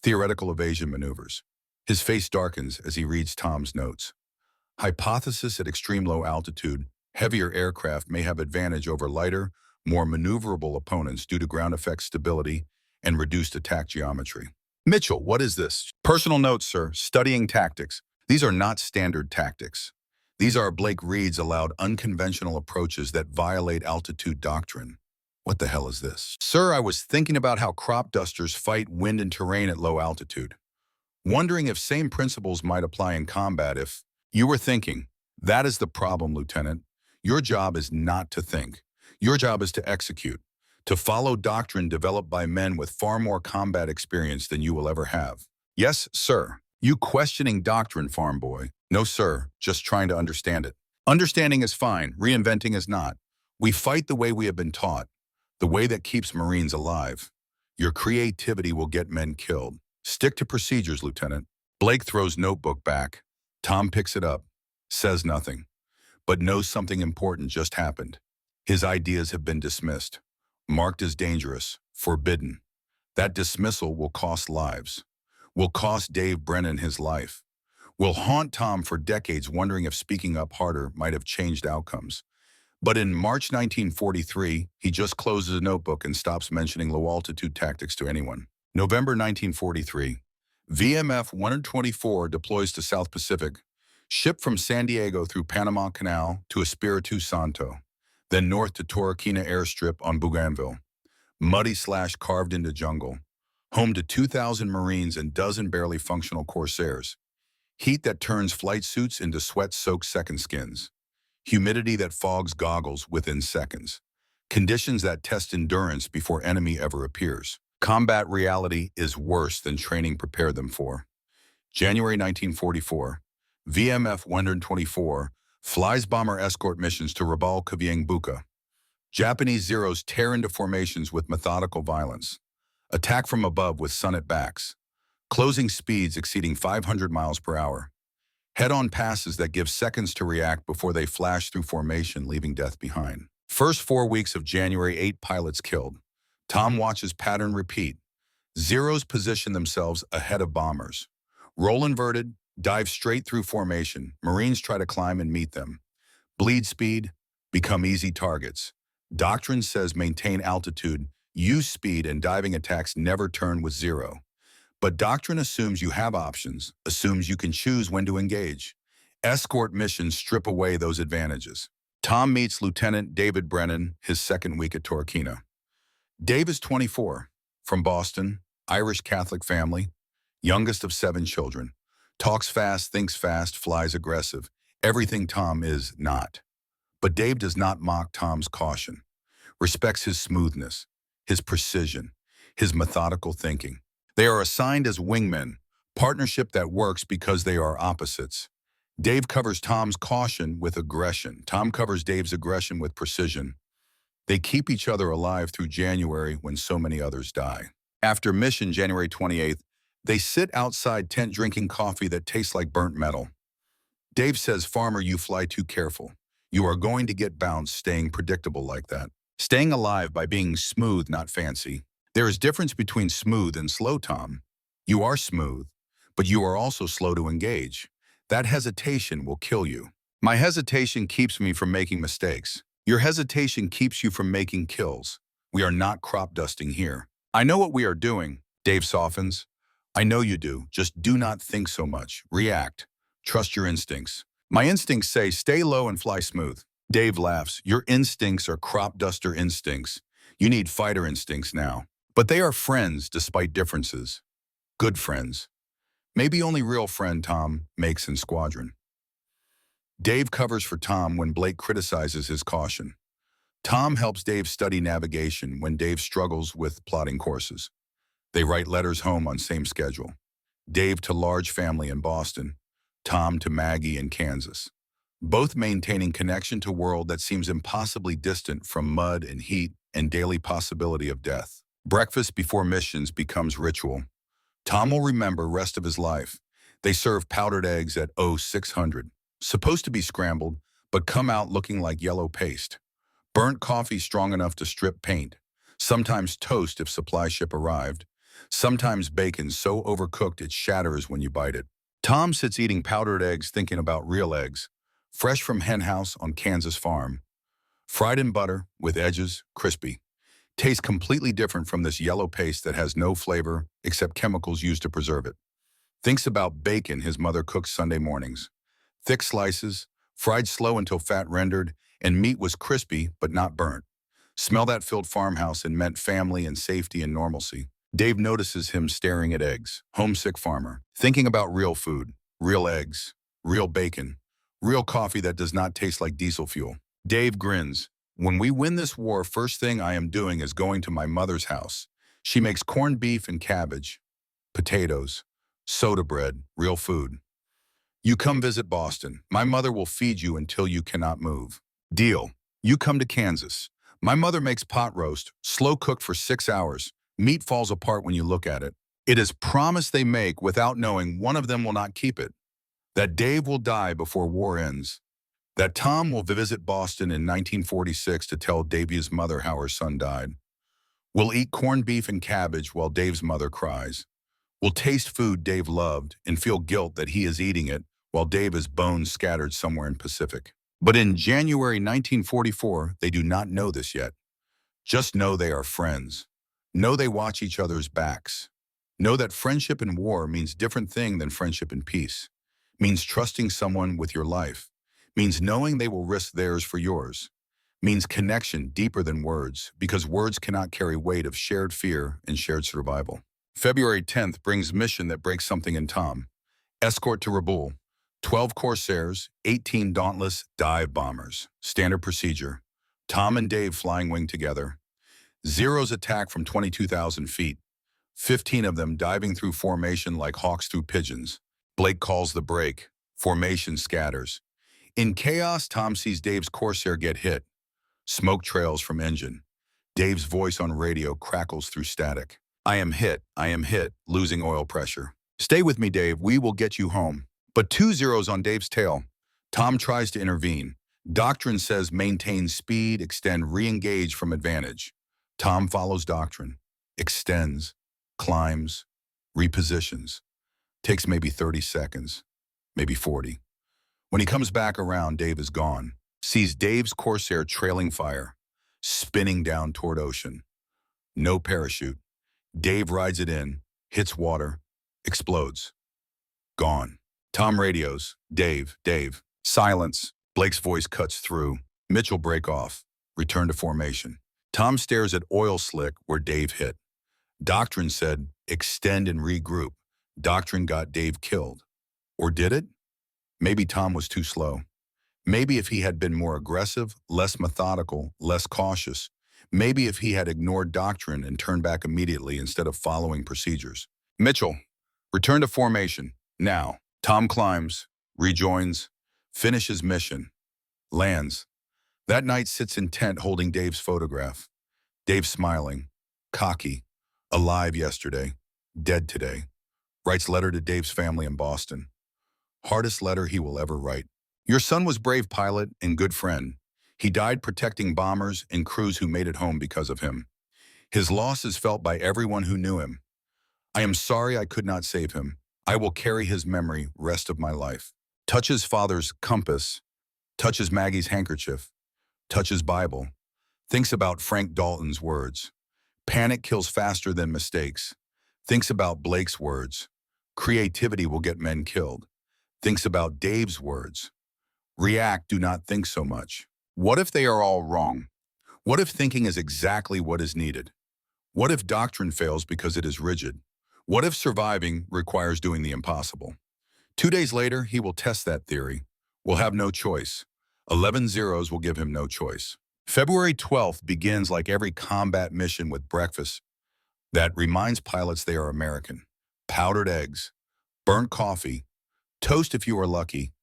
theoretical evasion maneuvers. His face darkens as he reads Tom's notes. Hypothesis: at extreme low altitude, heavier aircraft may have advantage over lighter, more maneuverable opponents due to ground effect stability and reduced attack geometry. Mitchell, what is this? Personal notes, sir. Studying tactics. These are not standard tactics. These are, Blake reads aloud, unconventional approaches that violate altitude doctrine. What the hell is this? Sir, I was thinking about how crop dusters fight wind and terrain at low altitude. Wondering if same principles might apply in combat if... You were thinking. That is the problem, Lieutenant. Your job is not to think. Your job is to execute. To follow doctrine developed by men with far more combat experience than you will ever have. Yes, sir. You questioning doctrine, farm boy. No, sir. Just trying to understand it. Understanding is fine. Reinventing is not. We fight the way we have been taught. The way that keeps Marines alive. Your creativity will get men killed. Stick to procedures, Lieutenant. Blake throws notebook back. Tom picks it up, says nothing, but knows something important just happened. His ideas have been dismissed, marked as dangerous, forbidden. That dismissal will cost lives, will cost Dave Brennan his life, will haunt Tom for decades, wondering if speaking up harder might have changed outcomes. But in March 1943, he just closes a notebook and stops mentioning low-altitude tactics to anyone. November 1943. VMF 124 deploys to South Pacific, shipped from San Diego through Panama Canal to Espiritu Santo, then north to Torquina Airstrip on Bougainville, muddy/carved into jungle, home to 2,000 Marines and dozen barely functional Corsairs, heat that turns flight suits into sweat-soaked second skins, humidity that fogs goggles within seconds, conditions that test endurance before enemy ever appears. Combat reality is worse than training prepared them for. January 1944, VMF 124 flies bomber escort missions to Rabaul, Buka. Japanese Zeros tear into formations with methodical violence, attack from above with Sunnet backs, closing speeds exceeding 500 miles per hour, head-on passes that give seconds to react before they flash through formation, leaving death behind. First 4 weeks of January, 8 pilots killed. Tom watches pattern repeat. Zeros position themselves ahead of bombers. Roll inverted, dive straight through formation. Marines try to climb and meet them. Bleed speed, become easy targets. Doctrine says maintain altitude, use speed, and diving attacks never turn with zero. But doctrine assumes you have options, assumes you can choose when to engage. Escort missions strip away those advantages. Tom meets Lieutenant David Brennan his second week at Torquina. Dave is 24, from Boston, Irish Catholic family, youngest of 7 children. Talks fast, thinks fast, flies aggressive. Everything Tom is not. But Dave does not mock Tom's caution, respects his smoothness, his precision, his methodical thinking. They are assigned as wingmen, partnership that works because they are opposites. Dave covers Tom's caution with aggression. Tom covers Dave's aggression with precision. They keep each other alive through January when so many others die. After mission, January 28th, they sit outside tent drinking coffee that tastes like burnt metal. Dave says, "Farmer, you fly too careful. You are going to get bounced staying predictable like that. Staying alive by being smooth, not fancy. There is difference between smooth and slow, Tom. You are smooth, but you are also slow to engage. That hesitation will kill you. My hesitation keeps me from making mistakes. Your hesitation keeps you from making kills. We are not crop dusting here. I know what we are doing." Dave softens. "I know you do. Just do not think so much. React. Trust your instincts." "My instincts say stay low and fly smooth." Dave laughs. "Your instincts are crop duster instincts. You need fighter instincts now." But they are friends despite differences. Good friends. Maybe only real friend Tom makes in squadron. Dave covers for Tom when Blake criticizes his caution. Tom helps Dave study navigation when Dave struggles with plotting courses. They write letters home on same schedule. Dave to large family in Boston, Tom to Maggie in Kansas. Both maintaining connection to world that seems impossibly distant from mud and heat and daily possibility of death. Breakfast before missions becomes ritual. Tom will remember rest of his life. They serve powdered eggs at 0600. Supposed to be scrambled, but come out looking like yellow paste. Burnt coffee strong enough to strip paint. Sometimes toast if supply ship arrived. Sometimes bacon so overcooked it shatters when you bite it. Tom sits eating powdered eggs thinking about real eggs, fresh from hen house on Kansas farm. Fried in butter, with edges, crispy. Tastes completely different from this yellow paste that has no flavor except chemicals used to preserve it. Thinks about bacon his mother cooks Sunday mornings. Thick slices, fried slow until fat rendered, and meat was crispy but not burnt. Smell that filled farmhouse and meant family and safety and normalcy. Dave notices him staring at eggs, homesick farmer, thinking about real food, real eggs, real bacon, real coffee that does not taste like diesel fuel. Dave grins. "When we win this war, first thing I am doing is going to my mother's house. She makes corned beef and cabbage, potatoes, soda bread, real food. You come visit Boston. My mother will feed you until you cannot move. Deal. You come to Kansas. My mother makes pot roast, slow cooked for 6 hours. Meat falls apart when you look at it. It is promise they make without knowing one of them will not keep it. That Dave will die before war ends. That Tom will visit Boston in 1946 to tell Davia's mother how her son died. We'll eat corned beef and cabbage while Dave's mother cries. We'll taste food Dave loved and feel guilt that he is eating it while Dave is bones scattered somewhere in Pacific." But in January 1944, they do not know this yet. Just know they are friends. Know they watch each other's backs. Know that friendship in war means different thing than friendship in peace. Means trusting someone with your life. Means knowing they will risk theirs for yours. Means connection deeper than words, because words cannot carry weight of shared fear and shared survival. February 10th brings mission that breaks something in Tom. Escort to Rabaul. 12 Corsairs, 18 Dauntless dive bombers. Standard procedure. Tom and Dave flying wing together. Zero's attack from 22,000 feet. 15 of them diving through formation like hawks through pigeons. Blake calls the break. Formation scatters. In chaos, Tom sees Dave's Corsair get hit. Smoke trails from engine. Dave's voice on radio crackles through static. I am hit, losing oil pressure. Stay with me, Dave, we will get you home. But 2 zeros on Dave's tail. Tom tries to intervene. Doctrine says maintain speed, extend, re-engage from advantage. Tom follows doctrine. Extends, climbs, repositions. Takes maybe 30 seconds, maybe 40. When he comes back around, Dave is gone. Sees Dave's Corsair trailing fire, spinning down toward ocean. No parachute. Dave rides it in, hits water, explodes. Gone. Tom radios. Dave. Silence. Blake's voice cuts through. Mitchell break off. Return to formation. Tom stares at oil slick where Dave hit. Doctrine said, extend and regroup. Doctrine got Dave killed. Or did it? Maybe Tom was too slow. Maybe if he had been more aggressive, less methodical, less cautious. Maybe if he had ignored doctrine and turned back immediately instead of following procedures. Mitchell, return to formation. Now. Tom climbs, rejoins, finishes mission, lands. That night sits intent holding Dave's photograph. Dave smiling, cocky, alive yesterday, dead today. Writes letter to Dave's family in Boston. Hardest letter he will ever write. Your son was brave pilot and good friend. He died protecting bombers and crews who made it home because of him. His loss is felt by everyone who knew him. I am sorry I could not save him. I will carry his memory rest of my life. Touches father's compass. Touches Maggie's handkerchief. Touches Bible. Thinks about Frank Dalton's words. Panic kills faster than mistakes. Thinks about Blake's words. Creativity will get men killed. Thinks about Dave's words. React, do not think so much. What if they are all wrong? What if thinking is exactly what is needed? What if doctrine fails because it is rigid? What if surviving requires doing the impossible? 2 days later, he will test that theory. Will have no choice. 11 zeros will give him no choice. February 12th begins like every combat mission with breakfast that reminds pilots they are American. Powdered eggs, burnt coffee, toast if you are lucky,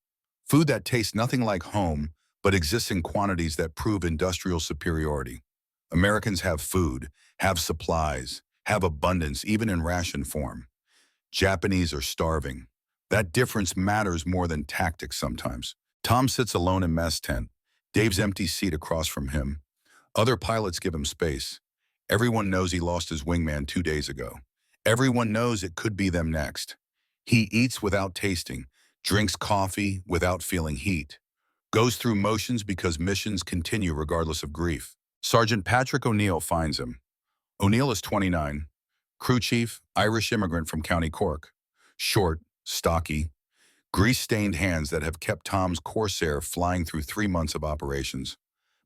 food that tastes nothing like home but exists in quantities that prove industrial superiority. Americans have food, have supplies, have abundance even in ration form. Japanese are starving. That difference matters more than tactics sometimes. Tom sits alone in mess tent. Dave's empty seat across from him. Other pilots give him space. Everyone knows he lost his wingman 2 days ago. Everyone knows it could be them next. He eats without tasting, drinks coffee without feeling heat, goes through motions because missions continue regardless of grief. Sergeant Patrick O'Neill finds him. O'Neill is 29, crew chief, Irish immigrant from County Cork. Short, stocky, grease-stained hands that have kept Tom's Corsair flying through 3 months of operations.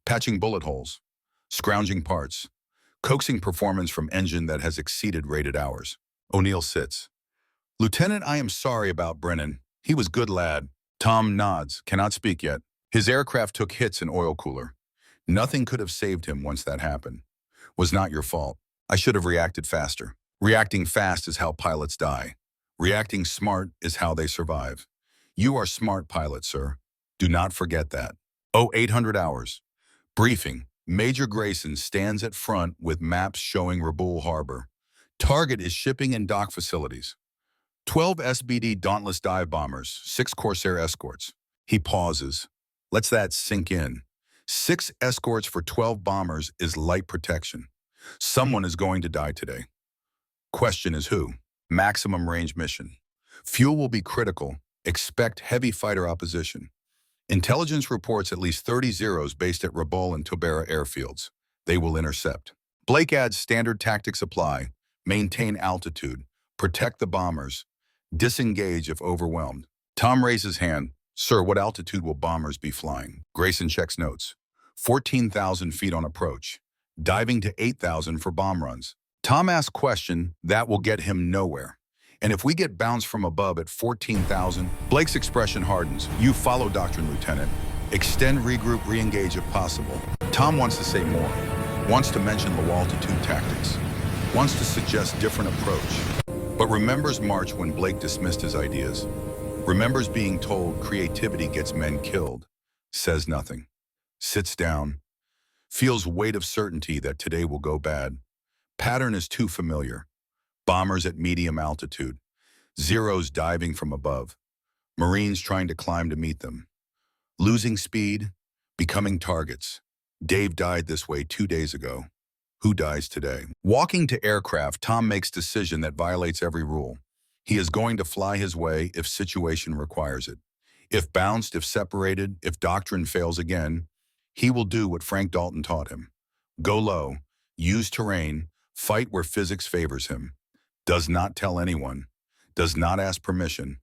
Patching bullet holes, scrounging parts, coaxing performance from engine that has exceeded rated hours. O'Neill sits. Lieutenant, I am sorry about Brennan. He was good lad. Tom nods, cannot speak yet. His aircraft took hits in oil cooler. Nothing could have saved him once that happened. Was not your fault. I should have reacted faster. Reacting fast is how pilots die. Reacting smart is how they survive. You are smart pilot, sir. Do not forget that. 0800 hours. Briefing. Major Grayson stands at front with maps showing Rabaul Harbor. Target is shipping and dock facilities. 12 SBD Dauntless dive bombers, 6 Corsair escorts. He pauses. Lets that sink in. 6 escorts for 12 bombers is light protection. Someone is going to die today. Question is who? Maximum range mission. Fuel will be critical. Expect heavy fighter opposition. Intelligence reports at least 30 zeros based at Rabaul and Tobera airfields. They will intercept. Blake adds standard tactics apply. Maintain altitude. Protect the bombers. Disengage if overwhelmed. Tom raises hand. Sir, what altitude will bombers be flying? Grayson checks notes. 14,000 feet on approach. Diving to 8,000 for bomb runs. Tom asks question that will get him nowhere. And if we get bounced from above at 14,000, Blake's expression hardens. You follow doctrine, Lieutenant. Extend, regroup, re-engage if possible. Tom wants to say more. Wants to mention low altitude tactics. Wants to suggest different approach. But remembers March when Blake dismissed his ideas. Remembers being told creativity gets men killed. Says nothing. Sits down. Feels weight of certainty that today will go bad. Pattern is too familiar. Bombers at medium altitude. Zeros diving from above. Marines trying to climb to meet them. Losing speed, becoming targets. Dave died this way 2 days ago. Who dies today? Walking to aircraft, Tom makes decision that violates every rule. He is going to fly his way if situation requires it. If bounced, if separated, if doctrine fails again, he will do what Frank Dalton taught him. Go low, use terrain, fight where physics favors him. Does not tell anyone. Does not ask permission.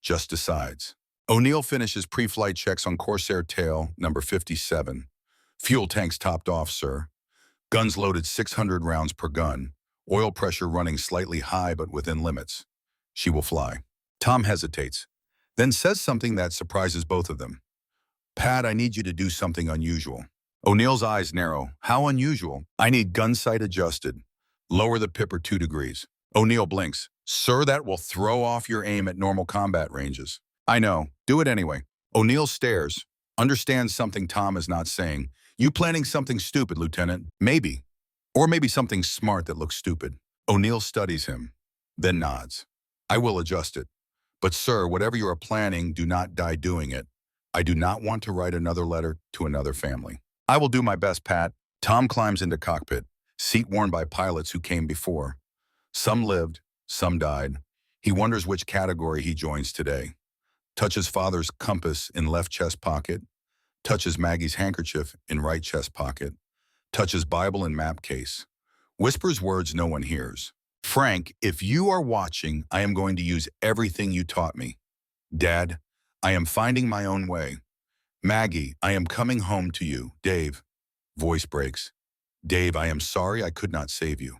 Just decides. O'Neill finishes pre-flight checks on Corsair tail number 57. Fuel tanks topped off, sir. Guns loaded 600 rounds per gun. Oil pressure running slightly high but within limits. She will fly. Tom hesitates, then says something that surprises both of them. Pat, I need you to do something unusual. O'Neill's eyes narrow. How unusual? I need gun sight adjusted. Lower the pipper 2 degrees. O'Neill blinks. Sir, that will throw off your aim at normal combat ranges. I know. Do it anyway. O'Neill stares. Understands something Tom is not saying. You planning something stupid, Lieutenant? Maybe. Or maybe something smart that looks stupid. O'Neill studies him, then nods. I will adjust it. But sir, whatever you are planning, do not die doing it. I do not want to write another letter to another family. I will do my best, Pat. Tom climbs into cockpit, seat worn by pilots who came before. Some lived, some died. He wonders which category he joins today. Touches father's compass in left chest pocket. Touches Maggie's handkerchief in right chest pocket. Touches Bible in map case. Whispers words no one hears. Frank, if you are watching, I am going to use everything you taught me. Dad, I am finding my own way. Maggie, I am coming home to you. Dave, voice breaks. Dave, I am sorry I could not save you,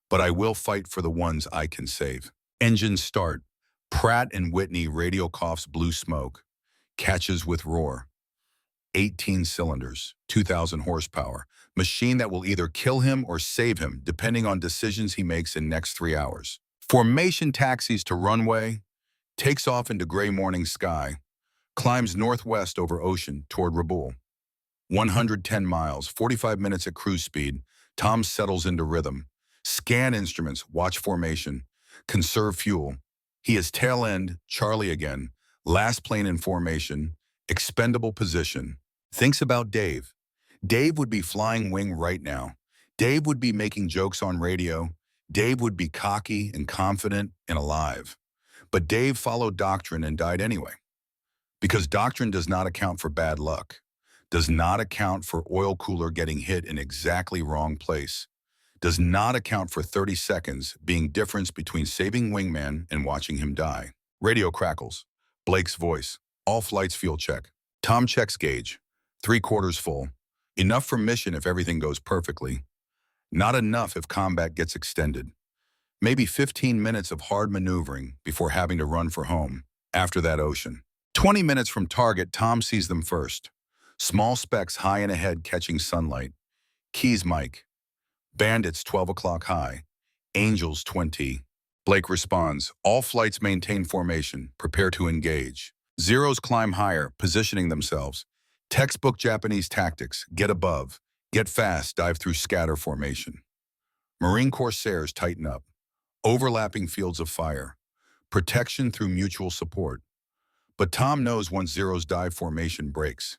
but I will fight for the ones I can save. Engines start. Pratt and Whitney radio coughs blue smoke. Catches with roar. 18 cylinders, 2,000 horsepower. Machine that will either kill him or save him, depending on decisions he makes in next 3 hours. Formation taxis to runway. Takes off into gray morning sky. Climbs northwest over ocean toward Rabaul. 110 miles, 45 minutes at cruise speed. Tom settles into rhythm. Scan instruments, watch formation. Conserve fuel. He is tail end, Charlie again. Last plane in formation. Expendable position. Thinks about Dave. Dave would be flying wing right now. Dave would be making jokes on radio. Dave would be cocky and confident and alive. But Dave followed doctrine and died anyway. Because doctrine does not account for bad luck. Does not account for oil cooler getting hit in exactly wrong place. Does not account for 30 seconds being difference between saving wingman and watching him die. Radio crackles. Blake's voice. All flights fuel check. Tom checks gauge. 3/4 full. Enough for mission if everything goes perfectly. Not enough if combat gets extended. Maybe 15 minutes of hard maneuvering before having to run for home. After that ocean. 20 minutes from target, Tom sees them first. Small specks high and ahead catching sunlight. Keys Mike. Bandits 12 o'clock high. Angels 20. Blake responds. All flights maintain formation. Prepare to engage. Zeros climb higher, positioning themselves. Textbook Japanese tactics. Get above. Get fast, dive through scatter formation. Marine Corsairs tighten up. Overlapping fields of fire. Protection through mutual support. But Tom knows once Zeros dive formation breaks.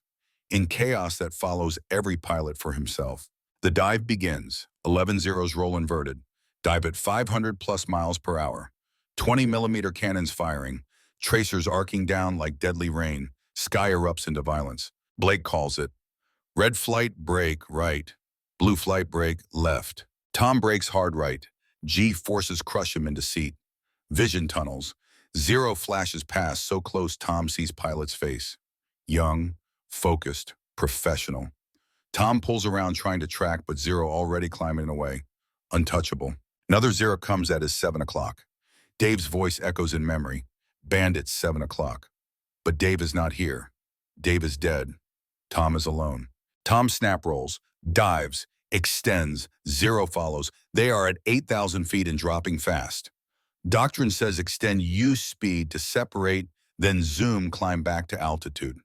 In chaos that follows every pilot for himself. The dive begins. 11 Zeros roll inverted. Dive at 500 plus miles per hour. 20mm cannons firing. Tracers arcing down like deadly rain. Sky erupts into violence. Blake calls it. Red flight brake right. Blue flight brake left. Tom brakes hard right. G forces crush him into seat. Vision tunnels. Zero flashes past so close Tom sees pilot's face. Young, focused, professional. Tom pulls around trying to track, but Zero already climbing away. Untouchable. Another Zero comes at his 7 o'clock. Dave's voice echoes in memory. Bandit, 7 o'clock. But Dave is not here. Dave is dead. Tom is alone. Tom snap rolls, dives, extends. Zero follows. They are at 8,000 feet and dropping fast. Doctrine says extend use speed to separate, then zoom, climb back to altitude.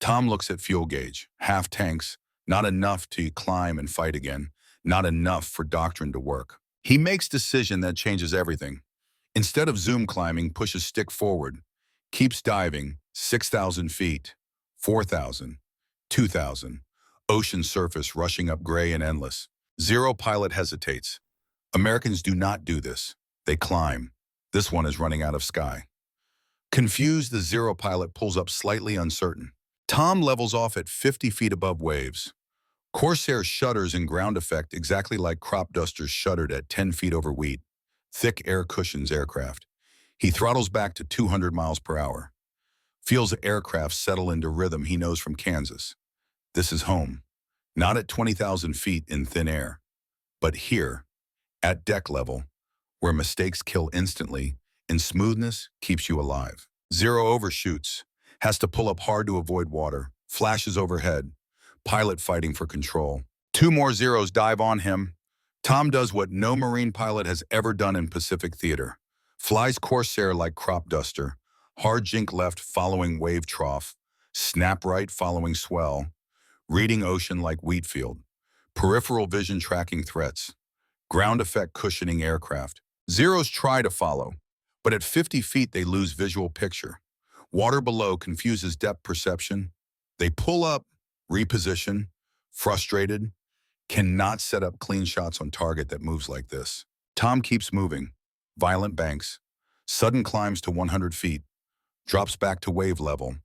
Tom looks at fuel gauge. Half tanks. Not enough to climb and fight again. Not enough for doctrine to work. He makes decision that changes everything. Instead of zoom climbing, pushes stick forward. Keeps diving. 6,000 feet. 4,000. 2,000. Ocean surface rushing up gray and endless. Zero pilot hesitates. Americans do not do this. They climb. This one is running out of sky. Confused, the Zero pilot pulls up slightly uncertain. Tom levels off at 50 feet above waves. Corsair shudders in ground effect exactly like crop dusters shuddered at 10 feet over wheat. Thick air cushions aircraft. He throttles back to 200 miles per hour. Feels the aircraft settle into rhythm he knows from Kansas. This is home. Not at 20,000 feet in thin air, but here, at deck level, where mistakes kill instantly and smoothness keeps you alive. Zero overshoots. Has to pull up hard to avoid water. Flashes overhead. Pilot fighting for control. Two more Zeros dive on him. Tom does what no Marine pilot has ever done in Pacific theater. Flies Corsair like crop duster. Hard jink left following wave trough. Snap right following swell. Reading ocean like wheat field. Peripheral vision tracking threats. Ground effect cushioning aircraft. Zeros try to follow, but at 50 feet they lose visual picture. Water below confuses depth perception. They pull up, reposition, frustrated, cannot set up clean shots on target that moves like this. Tom keeps moving. Violent banks. Sudden climbs to 100 feet. Drops back to wave level.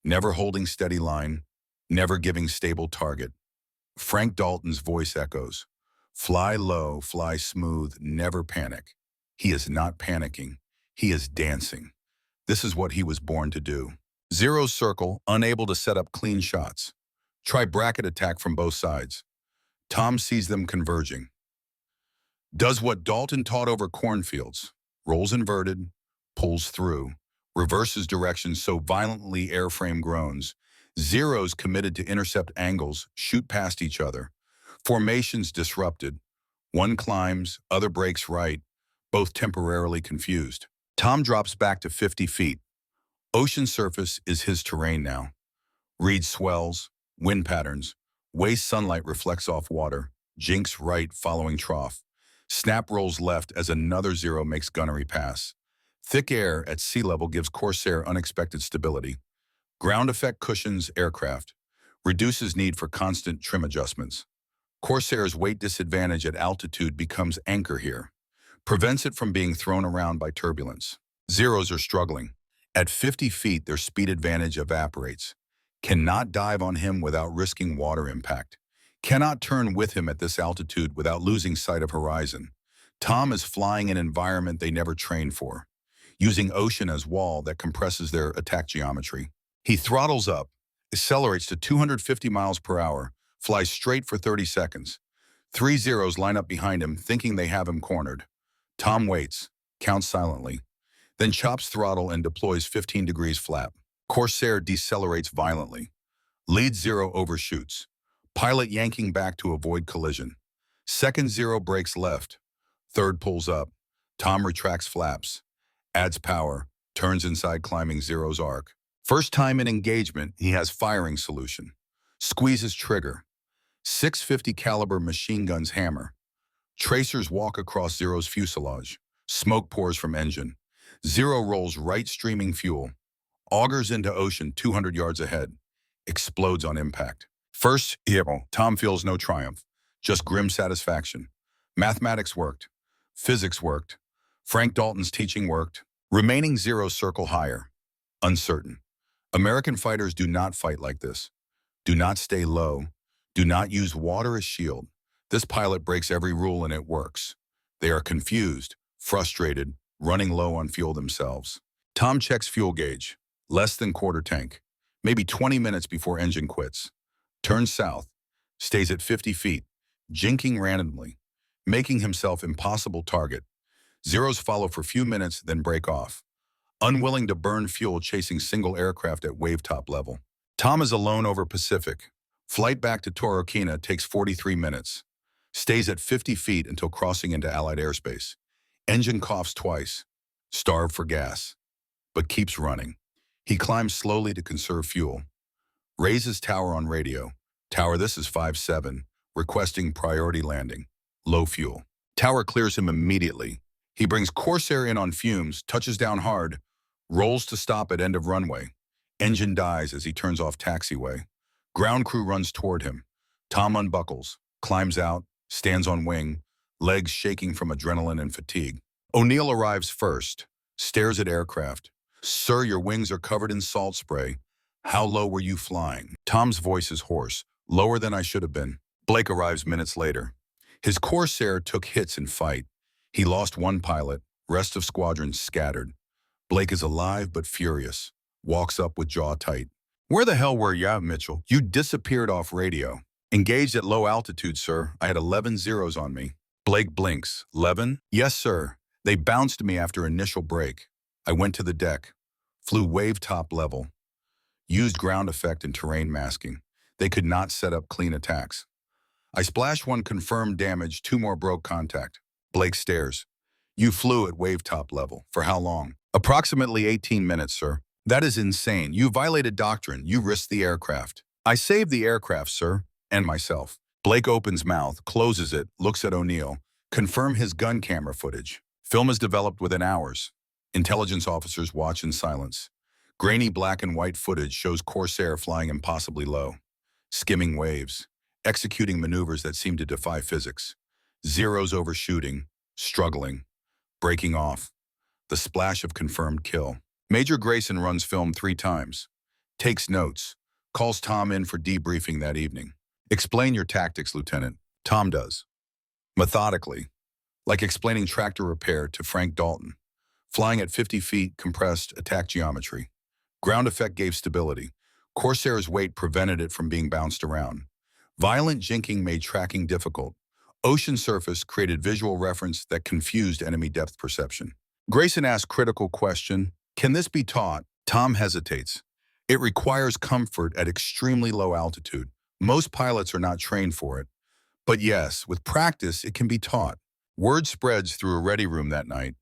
Never holding steady line. Never giving stable target. Frank Dalton's voice echoes. Fly low, fly smooth, never panic. He is not panicking. He is dancing. This is what he was born to do. Zero circle, unable to set up clean shots. Try bracket attack from both sides. Tom sees them converging. Does what Dalton taught over cornfields. Rolls inverted, pulls through, reverses direction so violently airframe groans. Zeros committed to intercept angles, shoot past each other. Formations disrupted. One climbs, other breaks right, both temporarily confused. Tom drops back to 50 feet. Ocean surface is his terrain now. Reads swells, wind patterns. Waste sunlight reflects off water. Jinks right following trough. Snap rolls left as another Zero makes gunnery pass. Thick air at sea level gives Corsair unexpected stability. Ground effect cushions aircraft. Reduces need for constant trim adjustments. Corsair's weight disadvantage at altitude becomes anchor here. Prevents it from being thrown around by turbulence. Zeros are struggling. At 50 feet, their speed advantage evaporates. Cannot dive on him without risking water impact. Cannot turn with him at this altitude without losing sight of horizon. Tom is flying an environment they never trained for, using ocean as wall that compresses their attack geometry. He throttles up, accelerates to 250 miles per hour, flies straight for 30 seconds. Three Zeros line up behind him, thinking they have him cornered. Tom waits, counts silently, then chops throttle and deploys 15 degrees flap. Corsair decelerates violently. Lead Zero overshoots. Pilot yanking back to avoid collision. Second Zero breaks left. Third pulls up. Tom retracts flaps. Adds power. Turns inside climbing Zero's arc. First time in engagement, he has firing solution. Squeezes trigger. 650 caliber machine guns hammer. Tracers walk across Zero's fuselage. Smoke pours from engine. Zero rolls right streaming fuel. Augers into ocean 200 yards ahead. Explodes on impact. First hero, Tom feels no triumph, just grim satisfaction. Mathematics worked. Physics worked. Frank Dalton's teaching worked. Remaining Zeros circle higher. Uncertain. American fighters do not fight like this. Do not stay low. Do not use water as shield. This pilot breaks every rule and it works. They are confused, frustrated, running low on fuel themselves. Tom checks fuel gauge, less than quarter tank, maybe 20 minutes before engine quits. Turns south, stays at 50 feet, jinking randomly, making himself impossible target. Zeros follow for few minutes, then break off, unwilling to burn fuel chasing single aircraft at wavetop level. Tom is alone over Pacific. Flight back to Torokina takes 43 minutes. Stays at 50 feet until crossing into Allied airspace. Engine coughs twice. Starved for gas. But keeps running. He climbs slowly to conserve fuel. Raises tower on radio. Tower, this is 5-7, requesting priority landing. Low fuel. Tower clears him immediately. He brings Corsair in on fumes, touches down hard, rolls to stop at end of runway. Engine dies as he turns off taxiway. Ground crew runs toward him. Tom unbuckles, climbs out, stands on wing, legs shaking from adrenaline and fatigue. O'Neill arrives first, stares at aircraft. Sir, your wings are covered in salt spray. How low were you flying? Tom's voice is hoarse, lower than I should have been. Blake arrives minutes later. His Corsair took hits in fight. He lost one pilot, rest of squadron scattered. Blake is alive but furious, walks up with jaw tight. Where the hell were ya, Mitchell? You disappeared off radio. Engaged at low altitude, sir. I had 11 zeros on me. Blake blinks. 11? Yes, sir. They bounced me after initial break. I went to the deck. Flew wave top level. Used ground effect and terrain masking. They could not set up clean attacks. I splashed one confirmed damage, 2 more broke contact. Blake stares. You flew at wave top level. For how long? Approximately 18 minutes, sir. That is insane. You violated doctrine. You risked the aircraft. I saved the aircraft, sir, and myself. Blake opens mouth, closes it, looks at O'Neill. Confirm his gun camera footage. Film is developed within hours. Intelligence officers watch in silence. Grainy black and white footage shows Corsair flying impossibly low, skimming waves, executing maneuvers that seem to defy physics. Zeros overshooting, struggling, breaking off. The splash of confirmed kill. Major Grayson runs film 3 times. Takes notes. Calls Tom in for debriefing that evening. Explain your tactics, Lieutenant. Tom does. Methodically. Like explaining tractor repair to Frank Dalton. Flying at 50 feet, compressed, attack geometry. Ground effect gave stability. Corsair's weight prevented it from being bounced around. Violent jinking made tracking difficult. Ocean surface created visual reference that confused enemy depth perception. Grayson asked critical question, can this be taught? Tom hesitates. It requires comfort at extremely low altitude. Most pilots are not trained for it. But yes, with practice, it can be taught. Word spreads through a ready room that night.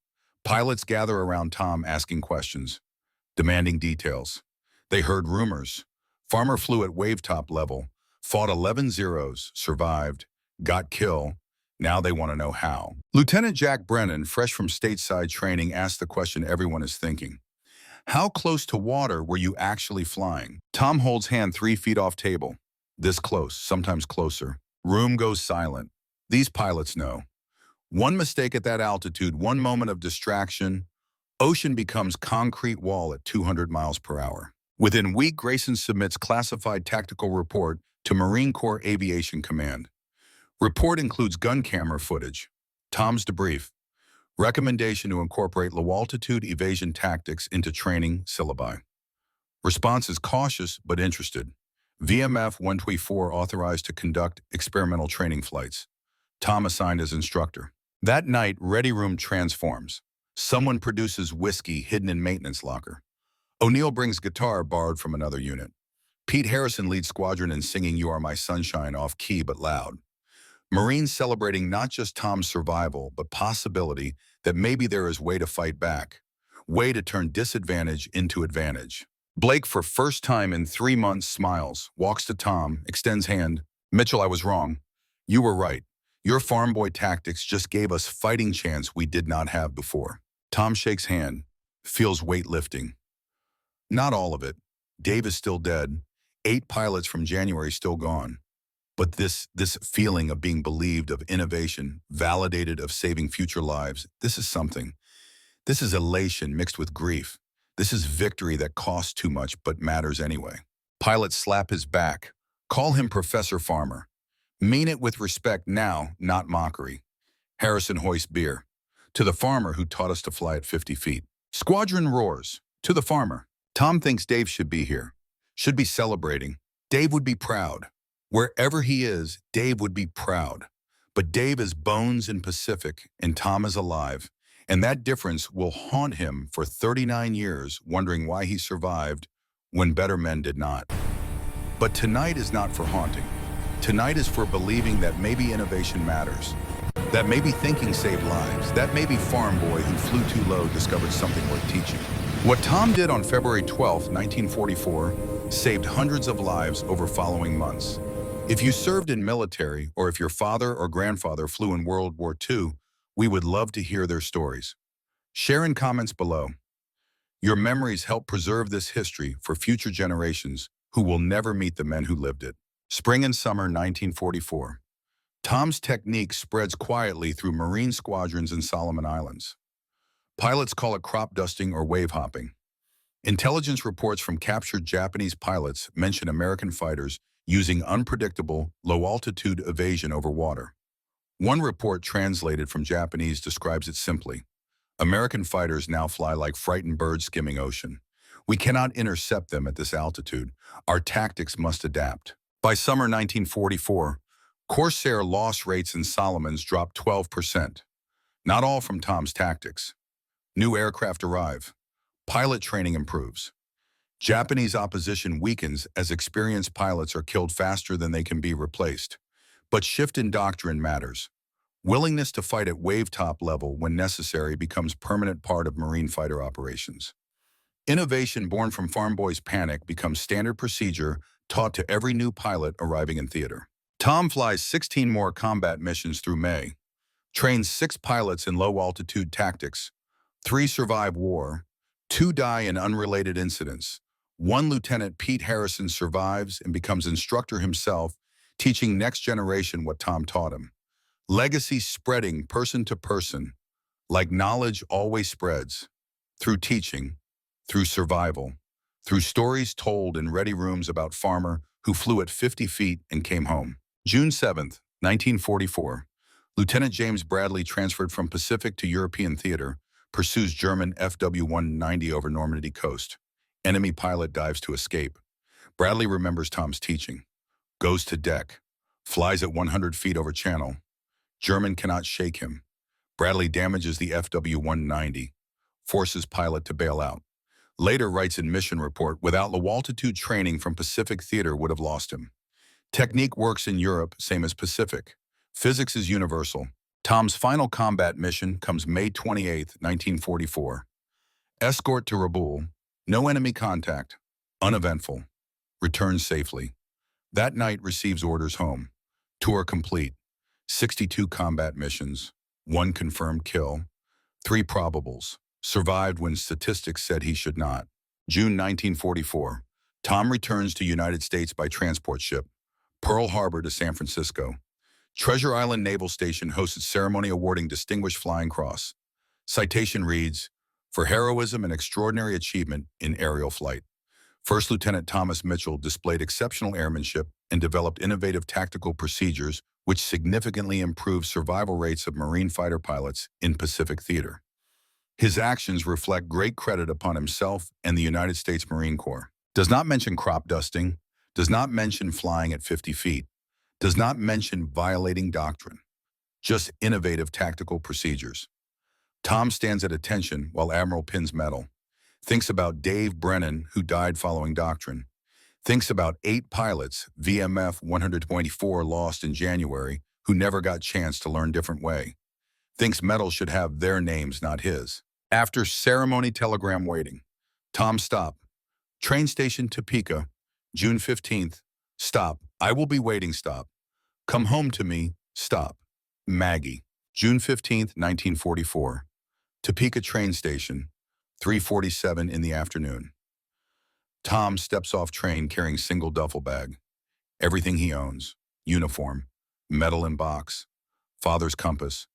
Pilots gather around Tom asking questions, demanding details. They heard rumors. Farmer flew at wavetop level, fought 11 zeros, survived, got kill. Now they want to know how. Lieutenant Jack Brennan, fresh from stateside training, asked the question everyone is thinking. How close to water were you actually flying? Tom holds hand 3 feet off table. This close, sometimes closer. Room goes silent. These pilots know. One mistake at that altitude, one moment of distraction, ocean becomes concrete wall at 200 miles per hour. Within week, Grayson submits classified tactical report to Marine Corps Aviation Command. Report includes gun camera footage. Tom's debrief. Recommendation to incorporate low-altitude evasion tactics into training syllabi. Response is cautious but interested. VMF 124 authorized to conduct experimental training flights. Tom assigned as instructor. That night, ready room transforms. Someone produces whiskey hidden in maintenance locker. O'Neill brings guitar borrowed from another unit. Pete Harrison leads squadron in singing You Are My Sunshine off key but loud. Marines celebrating not just Tom's survival, but possibility that maybe there is way to fight back, way to turn disadvantage into advantage. Blake, for first time in 3 months, smiles, walks to Tom, extends hand. Mitchell, I was wrong. You were right. Your farm boy tactics just gave us fighting chance we did not have before. Tom shakes hand, feels weight lifting. Not all of it. Dave is still dead. 8 pilots from January still gone. But this feeling of being believed, of innovation, validated, of saving future lives, this is something. This is elation mixed with grief. This is victory that costs too much but matters anyway. Pilots slap his back. Call him Professor Farmer. Mean it with respect now, not mockery. Harrison hoists beer. To the farmer who taught us to fly at 50 feet. Squadron roars. To the farmer. Tom thinks Dave should be here. Should be celebrating. Dave would be proud. Wherever he is, Dave would be proud. But Dave is bones in Pacific, and Tom is alive. And that difference will haunt him for 39 years, wondering why he survived when better men did not. But tonight is not for haunting. Tonight is for believing that maybe innovation matters. That maybe thinking saved lives. That maybe farm boy who flew too low discovered something worth teaching. What Tom did on February 12, 1944, saved hundreds of lives over following months. If you served in military, or if your father or grandfather flew in World War II, we would love to hear their stories. Share in comments below. Your memories help preserve this history for future generations who will never meet the men who lived it. Spring and summer 1944. Tom's technique spreads quietly through Marine squadrons in Solomon Islands. Pilots call it crop dusting or wave hopping. Intelligence reports from captured Japanese pilots mention American fighters using unpredictable, low-altitude evasion over water. One report translated from Japanese describes it simply. American fighters now fly like frightened birds skimming ocean. We cannot intercept them at this altitude. Our tactics must adapt. By summer 1944, Corsair loss rates in Solomons dropped 12%. Not all from Tom's tactics. New aircraft arrive. Pilot training improves. Japanese opposition weakens as experienced pilots are killed faster than they can be replaced. But shift in doctrine matters. Willingness to fight at wave-top level when necessary becomes permanent part of Marine fighter operations. Innovation born from farm boys' panic becomes standard procedure taught to every new pilot arriving in theater. Tom flies 16 more combat missions through May, trains 6 pilots in low-altitude tactics, 3 survive war, 2 die in unrelated incidents. 1 Lieutenant Pete Harrison survives and becomes instructor himself, teaching next generation what Tom taught him. Legacy spreading person to person, like knowledge always spreads, through teaching, through survival, through stories told in ready rooms about farmer who flew at 50 feet and came home. June 7th, 1944, Lieutenant James Bradley, transferred from Pacific to European theater, pursues German FW-190 over Normandy coast. Enemy pilot dives to escape. Bradley remembers Tom's teaching. Goes to deck. Flies at 100 feet over channel. German cannot shake him. Bradley damages the FW-190. Forces pilot to bail out. Later writes in mission report, without low-altitude training from Pacific theater would have lost him. Technique works in Europe, same as Pacific. Physics is universal. Tom's final combat mission comes May 28, 1944. Escort to Rabaul. No enemy contact. Uneventful. Returns safely. That night receives orders home. Tour complete. 62 combat missions. 1 confirmed kill. 3 probables. Survived when statistics said he should not. June 1944. Tom returns to United States by transport ship. Pearl Harbor to San Francisco. Treasure Island Naval Station hosted ceremony awarding Distinguished Flying Cross. Citation reads, "For heroism and extraordinary achievement in aerial flight." First Lieutenant Thomas Mitchell displayed exceptional airmanship and developed innovative tactical procedures which significantly improved survival rates of Marine fighter pilots in Pacific theater. His actions reflect great credit upon himself and the United States Marine Corps. Does not mention crop dusting, does not mention flying at 50 feet, does not mention violating doctrine, just innovative tactical procedures. Tom stands at attention while Admiral pins medal. Thinks about Dave Brennan, who died following doctrine. Thinks about 8 pilots, VMF 124 lost in January, who never got chance to learn different way. Thinks medal should have their names, not his. After ceremony telegram waiting. Tom stop. Train station Topeka, June 15th. Stop. I will be waiting. Stop. Come home to me. Stop. Maggie. June 15th, 1944. Topeka train station, 3:47 in the afternoon. Tom steps off train carrying single duffel bag. Everything he owns. Uniform. Medal in box. Father's compass.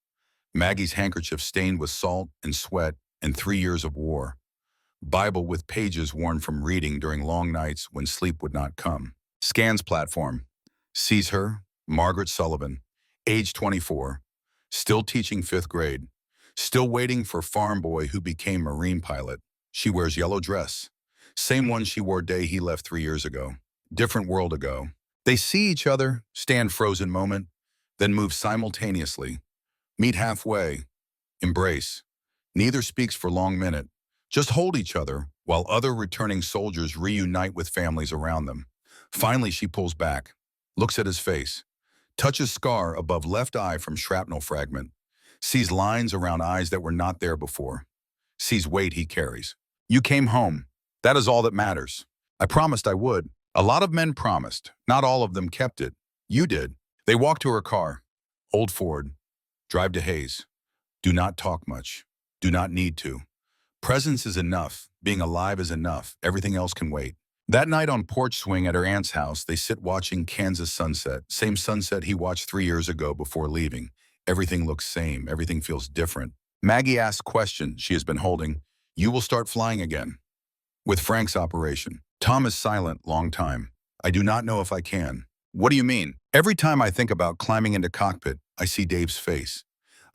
Maggie's handkerchief stained with salt and sweat and 3 years of war. Bible with pages worn from reading during long nights when sleep would not come. Scans platform. Sees her, Margaret Sullivan, age 24, still teaching 5th grade. Still waiting for farm boy who became Marine pilot. She wears yellow dress. Same one she wore day he left 3 years ago. Different world ago. They see each other, stand frozen moment, then move simultaneously. Meet halfway. Embrace. Neither speaks for long minute. Just hold each other while other returning soldiers reunite with families around them. Finally, she pulls back, looks at his face, touches scar above left eye from shrapnel fragment, sees lines around eyes that were not there before, sees weight he carries. You came home. That is all that matters. I promised I would. A lot of men promised. Not all of them kept it. You did. They walked to her car. Old Ford. Drive to Hayes. Do not talk much. Do not need to. Presence is enough. Being alive is enough. Everything else can wait. That night on porch swing at her aunt's house, they sit watching Kansas sunset. Same sunset he watched 3 years ago before leaving. Everything looks same. Everything feels different. Maggie asks question she has been holding. You will start flying again. With Frank's operation. Tom is silent, long time. I do not know if I can. What do you mean? Every time I think about climbing into cockpit, I see Dave's face.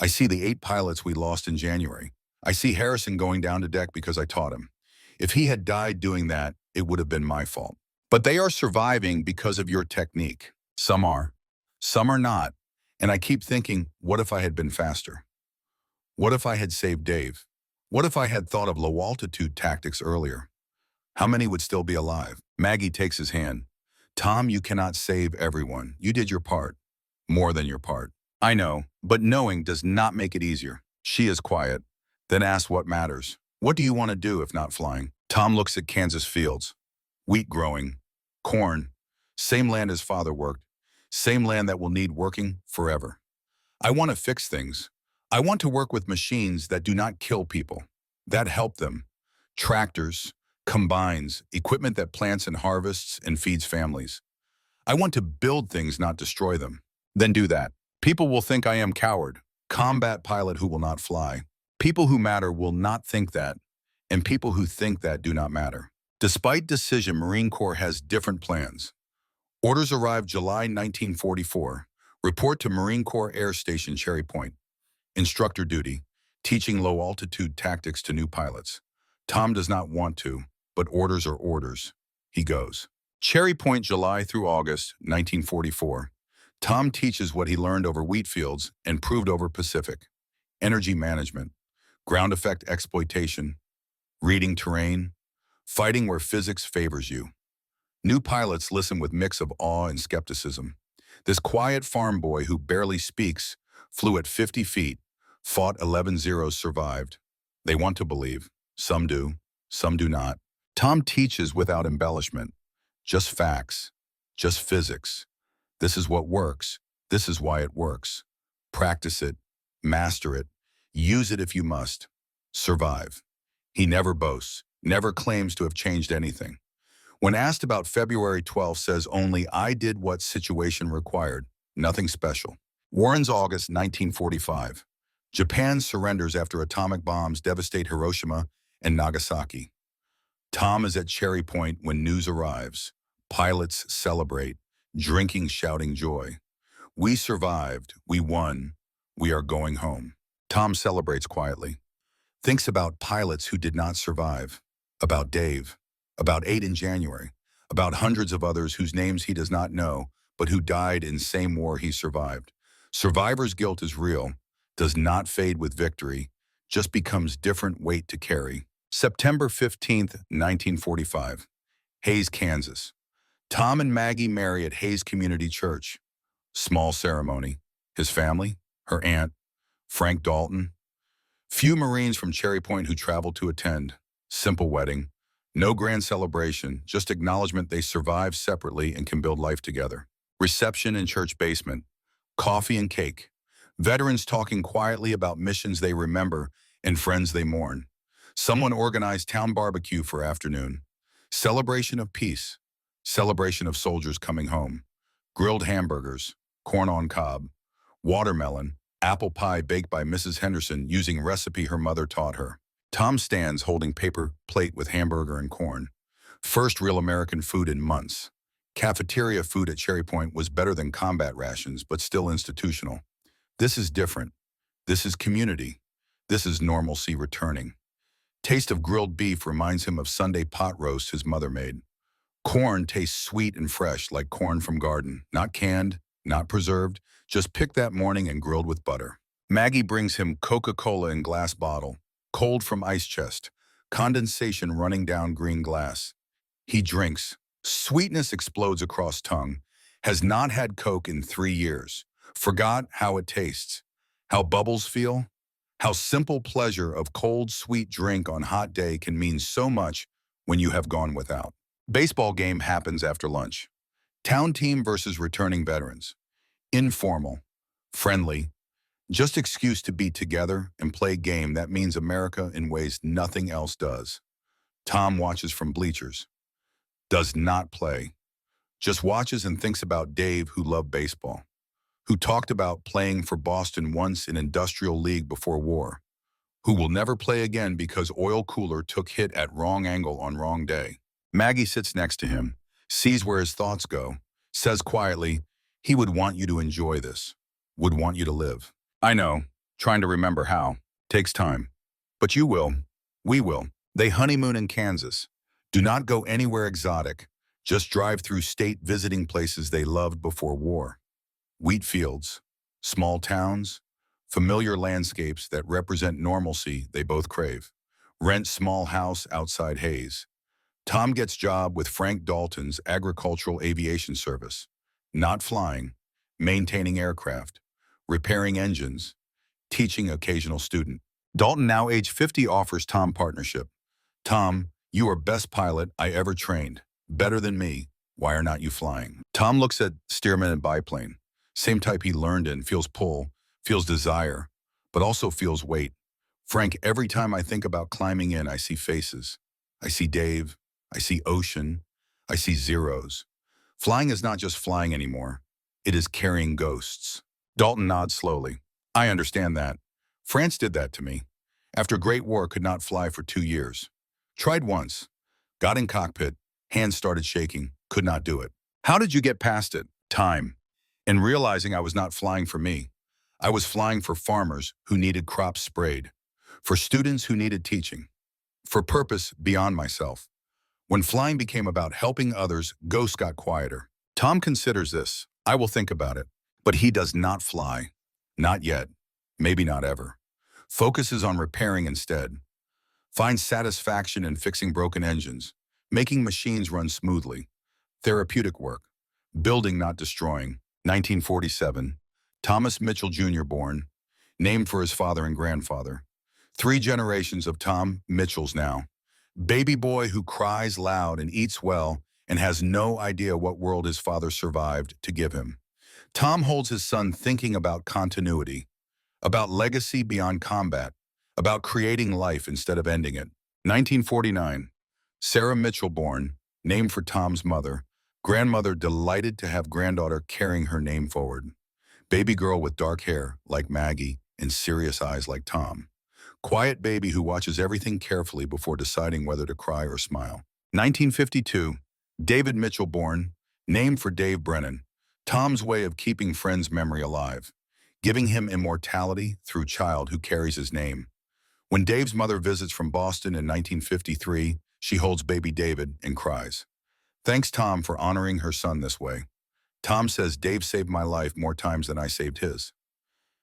I see the 8 pilots we lost in January. I see Harrison going down to deck because I taught him. If he had died doing that, it would have been my fault. But they are surviving because of your technique. Some are not. And I keep thinking, what if I had been faster? What if I had saved Dave? What if I had thought of low altitude tactics earlier? How many would still be alive? Maggie takes his hand. Tom, you cannot save everyone. You did your part. More than your part. I know, but knowing does not make it easier. She is quiet, then asks what matters. What do you want to do if not flying? Tom looks at Kansas fields. Wheat growing. Corn. Same land his father worked. Same land that will need working forever. I want to fix things. I want to work with machines that do not kill people, that help them. Tractors, combines, equipment that plants and harvests and feeds families. I want to build things, not destroy them. Then do that. People will think I am coward, combat pilot who will not fly. People who matter will not think that, and people who think that do not matter. Despite decision, Marine Corps has different plans. Orders arrived July 1944. Report to Marine Corps Air Station Cherry Point. Instructor duty, teaching low-altitude tactics to new pilots. Tom does not want to, but orders are orders. He goes. Cherry Point, July through August 1944. Tom teaches what he learned over wheat fields and proved over Pacific. Energy management, ground effect exploitation, reading terrain, fighting where physics favors you. New pilots listen with mix of awe and skepticism. This quiet farm boy who barely speaks flew at 50 feet, fought 11 zeros, survived. They want to believe. Some do, some do not. Tom teaches without embellishment. Just facts, just physics. This is what works. This is why it works. Practice it, master it, use it if you must. Survive. He never boasts, never claims to have changed anything. When asked about February 12th, says only, I did what situation required, nothing special. Warren's August 1945. Japan surrenders after atomic bombs devastate Hiroshima and Nagasaki. Tom is at Cherry Point when news arrives. Pilots celebrate, drinking, shouting joy. We survived, we won, we are going home. Tom celebrates quietly. Thinks about pilots who did not survive, about Dave, about 8 in January, about hundreds of others whose names he does not know, but who died in same war he survived. Survivor's guilt is real, does not fade with victory, just becomes different weight to carry. September 15th, 1945. Hayes, Kansas. Tom and Maggie marry at Hayes Community Church. Small ceremony. His family, her aunt, Frank Dalton. Few Marines from Cherry Point who traveled to attend. Simple wedding. No grand celebration, just acknowledgement they survived separately and can build life together. Reception in church basement. Coffee and cake. Veterans talking quietly about missions they remember and friends they mourn. Someone organized town barbecue for afternoon. Celebration of peace. Celebration of soldiers coming home. Grilled hamburgers, corn on cob, watermelon, apple pie baked by Mrs. Henderson using recipe her mother taught her. Tom stands holding paper plate with hamburger and corn. First real American food in months. Cafeteria food at Cherry Point was better than combat rations, but still institutional. This is different. This is community. This is normalcy returning. Taste of grilled beef reminds him of Sunday pot roast his mother made. Corn tastes sweet and fresh like corn from garden, not canned, not preserved, just picked that morning and grilled with butter. Maggie brings him Coca-Cola in glass bottle, cold from ice chest, condensation running down green glass. He drinks. Sweetness explodes across tongue. Has not had Coke in 3 years. Forgot how it tastes. How bubbles feel. How simple pleasure of cold, sweet drink on hot day can mean so much when you have gone without. Baseball game happens after lunch. Town team versus returning veterans. Informal. Friendly. Just excuse to be together and play game that means America in ways nothing else does. Tom watches from bleachers. Does not play. Just watches and thinks about Dave, who loved baseball, who talked about playing for Boston once in Industrial League before war, who will never play again because oil cooler took hit at wrong angle on wrong day. Maggie sits next to him, sees where his thoughts go, says quietly, he would want you to enjoy this, would want you to live. I know, trying to remember how. Takes time. But you will. We will. They honeymoon in Kansas. Do not go anywhere exotic. Just drive through state visiting places they loved before war. Wheat fields, small towns, familiar landscapes that represent normalcy they both crave. Rent small house outside Hayes. Tom gets job with Frank Dalton's Agricultural Aviation Service. Not flying, maintaining aircraft, repairing engines, teaching occasional student. Dalton, now age 50, offers Tom partnership. Tom, you are best pilot I ever trained. Better than me. Why are not you flying? Tom looks at Stearman and biplane. Same type he learned in, feels pull, feels desire, but also feels weight. Frank, every time I think about climbing in, I see faces. I see Dave. I see ocean. I see zeros. Flying is not just flying anymore. It is carrying ghosts. Dalton nods slowly. I understand that. France did that to me. After Great War, could not fly for 2 years. Tried once. Got in cockpit. Hands started shaking. Could not do it. How did you get past it? Time. And realizing I was not flying for me. I was flying for farmers who needed crops sprayed. For students who needed teaching. For purpose beyond myself. When flying became about helping others, ghosts got quieter. Tom considers this. I will think about it. But he does not fly. Not yet. Maybe not ever. Focuses on repairing instead. Finds satisfaction in fixing broken engines. Making machines run smoothly. Therapeutic work. Building, not destroying. 1947. Thomas Mitchell Jr. born. Named for his father and grandfather. 3 generations of Tom Mitchells now. Baby boy who cries loud and eats well and has no idea what world his father survived to give him. Tom holds his son thinking about continuity, about legacy beyond combat, about creating life instead of ending it. 1949. Sarah Mitchell born, named for Tom's mother. Grandmother delighted to have granddaughter carrying her name forward. Baby girl with dark hair like Maggie and serious eyes like Tom. Quiet baby who watches everything carefully before deciding whether to cry or smile. 1952. David Mitchell born, named for Dave Brennan. Tom's way of keeping friend's memory alive, giving him immortality through child who carries his name. When Dave's mother visits from Boston in 1953, she holds baby David and cries. Thanks, Tom, for honoring her son this way. Tom says Dave saved my life more times than I saved his.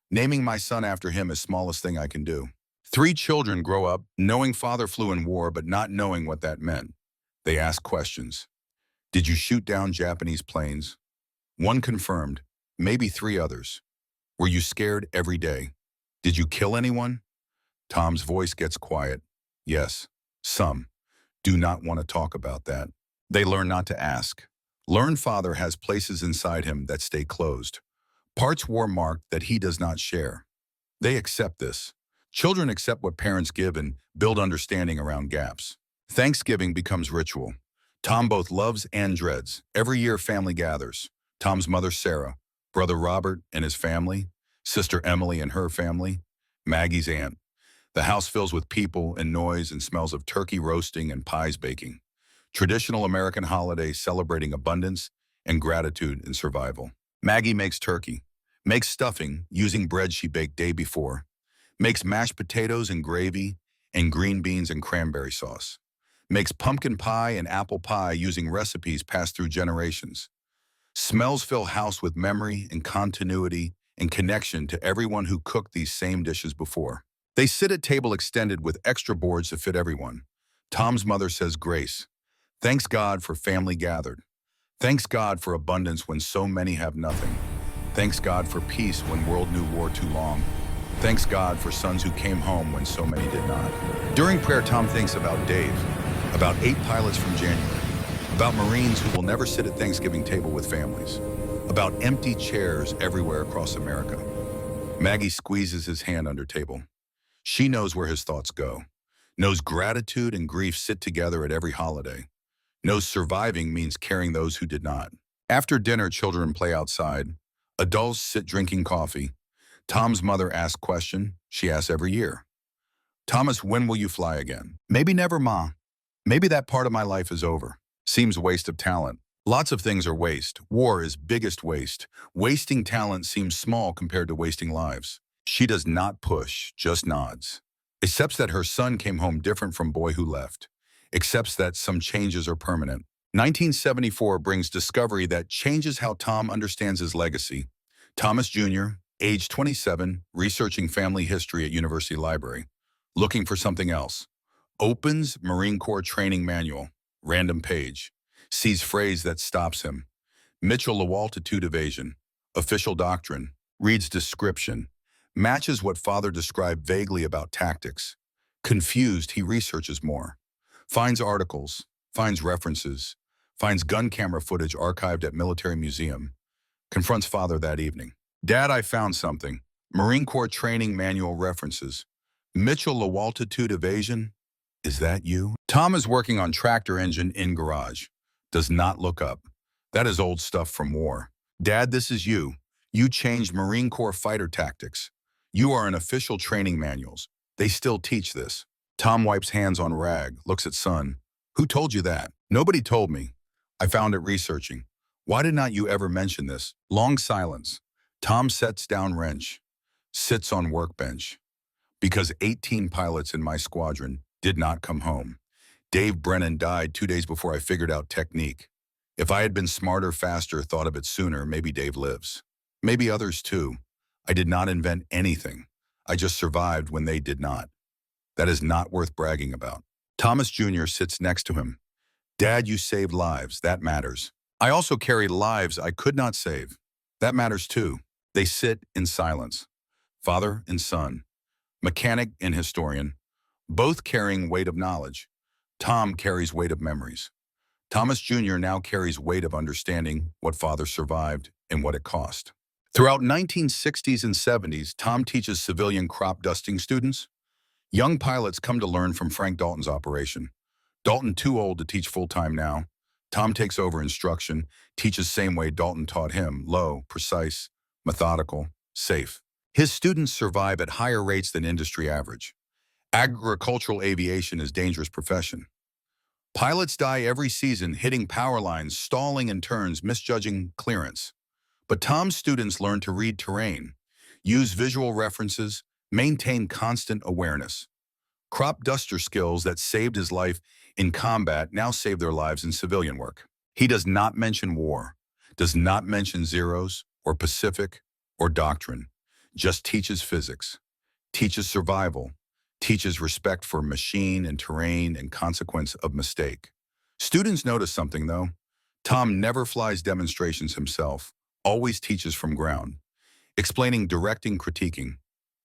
Naming my son after him is smallest thing I can do. 3 children grow up knowing father flew in war but not knowing what that meant. They ask questions. Did you shoot down Japanese planes? 1 confirmed, maybe 3 others. Were you scared every day? Did you kill anyone? Tom's voice gets quiet. Yes, some. Do not want to talk about that. They learn not to ask. Learn father has places inside him that stay closed. Parts war marked that he does not share. They accept this. Children accept what parents give and build understanding around gaps. Thanksgiving becomes ritual. Tom both loves and dreads. Every year family gathers. Tom's mother Sarah, brother Robert and his family, sister Emily and her family, Maggie's aunt. The house fills with people and noise and smells of turkey roasting and pies baking. Traditional American holiday celebrating abundance and gratitude in survival. Maggie makes turkey, makes stuffing using bread she baked day before, Makes mashed potatoes and gravy and green beans and cranberry sauce. Makes pumpkin pie and apple pie using recipes passed through generations. Smells fill house with memory and continuity and connection to everyone who cooked these same dishes before. They sit at table extended with extra boards to fit everyone. Tom's mother says grace. Thanks God for family gathered. Thanks God for abundance when so many have nothing. Thanks God for peace when world knew war too long. Thanks God for sons who came home when so many did not. During prayer, Tom thinks about Dave, about 8 pilots from January, about Marines who will never sit at Thanksgiving table with families, about empty chairs everywhere across America. Maggie squeezes his hand under table. She knows where his thoughts go, knows gratitude and grief sit together at every holiday, knows surviving means carrying those who did not. After dinner, children play outside. Adults sit drinking coffee. Tom's mother asks question she asks every year. Thomas, when will you fly again? Maybe never, Ma. Maybe that part of my life is over. Seems waste of talent. Lots of things are waste. War is biggest waste. Wasting talent seems small compared to wasting lives. She does not push, just nods. Accepts that her son came home different from boy who left. Accepts that some changes are permanent. 1974 brings discovery that changes how Tom understands his legacy. Thomas Jr., age 27, researching family history at University Library. Looking for something else. Opens Marine Corps Training Manual. Random page. Sees phrase that stops him. Mitchell-Low altitude evasion. Official doctrine. Reads description. Matches what father described vaguely about tactics. Confused, he researches more. Finds articles. Finds references. Finds gun camera footage archived at military museum. Confronts father that evening. Dad, I found something. Marine Corps Training Manual references. Mitchell-Low altitude evasion. Is that you? Tom is working on tractor engine in garage. Does not look up. That is old stuff from war. Dad, this is you. You changed Marine Corps fighter tactics. You are in official training manuals. They still teach this. Tom wipes hands on rag, looks at son. Who told you that? Nobody told me. I found it researching. Why did not you ever mention this? Long silence. Tom sets down wrench. Sits on workbench. Because 18 pilots in my squadron did not come home. Dave Brennan died 2 days before I figured out technique. If I had been smarter, faster, thought of it sooner, maybe Dave lives. Maybe others too. I did not invent anything. I just survived when they did not. That is not worth bragging about. Thomas Jr. sits next to him. Dad, you saved lives. That matters. I also carried lives I could not save. That matters too. They sit in silence. Father and son. Mechanic and historian. Both carrying weight of knowledge. Tom carries weight of memories. Thomas Jr. now carries weight of understanding what father survived and what it cost. Throughout 1960s and 70s, Tom teaches civilian crop dusting students. Young pilots come to learn from Frank Dalton's operation. Dalton too old to teach full-time now. Tom takes over instruction, teaches same way Dalton taught him, low, precise, methodical, safe. His students survive at higher rates than industry average. Agricultural aviation is a dangerous profession. Pilots die every season hitting power lines, stalling in turns, misjudging clearance. But Tom's students learn to read terrain, use visual references, maintain constant awareness. Crop duster skills that saved his life in combat now save their lives in civilian work. He does not mention war, does not mention zeros or Pacific or doctrine, just teaches physics, teaches survival, teaches respect for machine and terrain and consequence of mistake. Students notice something though. Tom never flies demonstrations himself, always teaches from ground, explaining, directing, critiquing.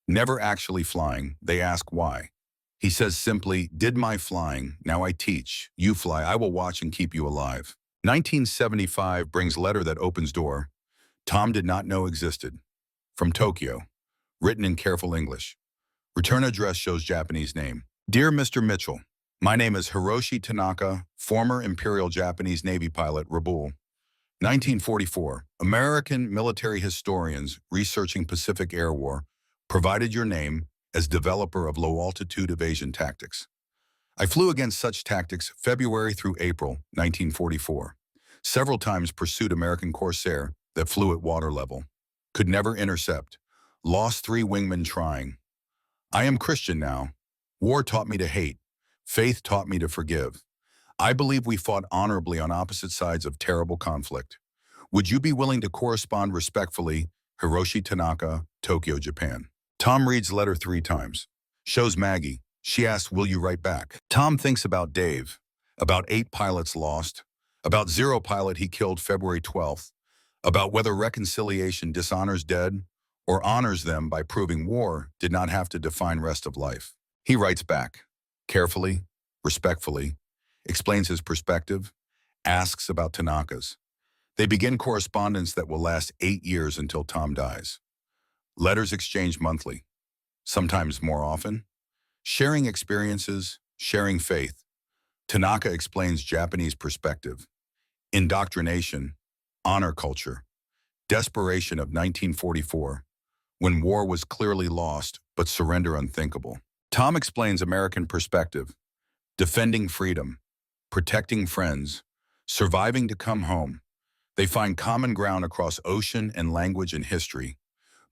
Never actually flying, they ask why. He says simply, did my flying, now I teach. You fly, I will watch and keep you alive. 1975 brings letter that opens door. Tom did not know existed. From Tokyo, written in careful English. Return address shows Japanese name. Dear Mr. Mitchell, my name is Hiroshi Tanaka, former Imperial Japanese Navy pilot, Rabaul. 1944, American military historians researching Pacific Air War provided your name as developer of low-altitude evasion tactics. I flew against such tactics February through April 1944. Several times pursued American Corsair that flew at water level. Could never intercept. Lost 3 wingmen trying. I am Christian now. War taught me to hate. Faith taught me to forgive. I believe we fought honorably on opposite sides of terrible conflict. Would you be willing to correspond respectfully? Hiroshi Tanaka, Tokyo, Japan. Tom reads letter 3 times. Shows Maggie. She asks, will you write back? Tom thinks about Dave, about 8 pilots lost, about 0 pilot he killed February 12th, about whether reconciliation dishonors dead or honors them by proving war did not have to define rest of life. He writes back, carefully, respectfully, explains his perspective, asks about Tanaka's. They begin correspondence that will last 8 years until Tom dies. Letters exchanged monthly, sometimes more often. Sharing experiences, sharing faith. Tanaka explains Japanese perspective, indoctrination, honor culture, desperation of 1944, when war was clearly lost but surrender unthinkable. Tom explains American perspective, defending freedom, protecting friends, surviving to come home. They find common ground across ocean and language and history.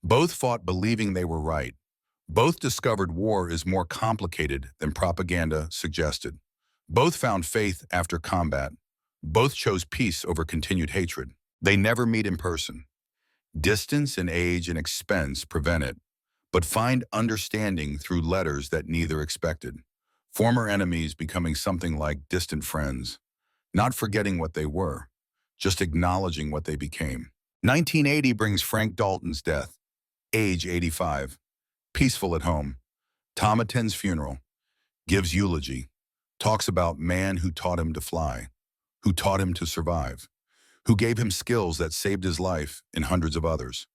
Both fought believing they were right. Both discovered war is more complicated than propaganda suggested. Both found faith after combat. Both chose peace over continued hatred. They never meet in person. Distance and age and expense prevent it, but find understanding through letters that neither expected. Former enemies becoming something like distant friends, not forgetting what they were, just acknowledging what they became. 1980 brings Frank Dalton's death, age 85. Peaceful at home. Tom attends funeral, gives eulogy, talks about man who taught him to fly, who taught him to survive, who gave him skills that saved his life and hundreds of others.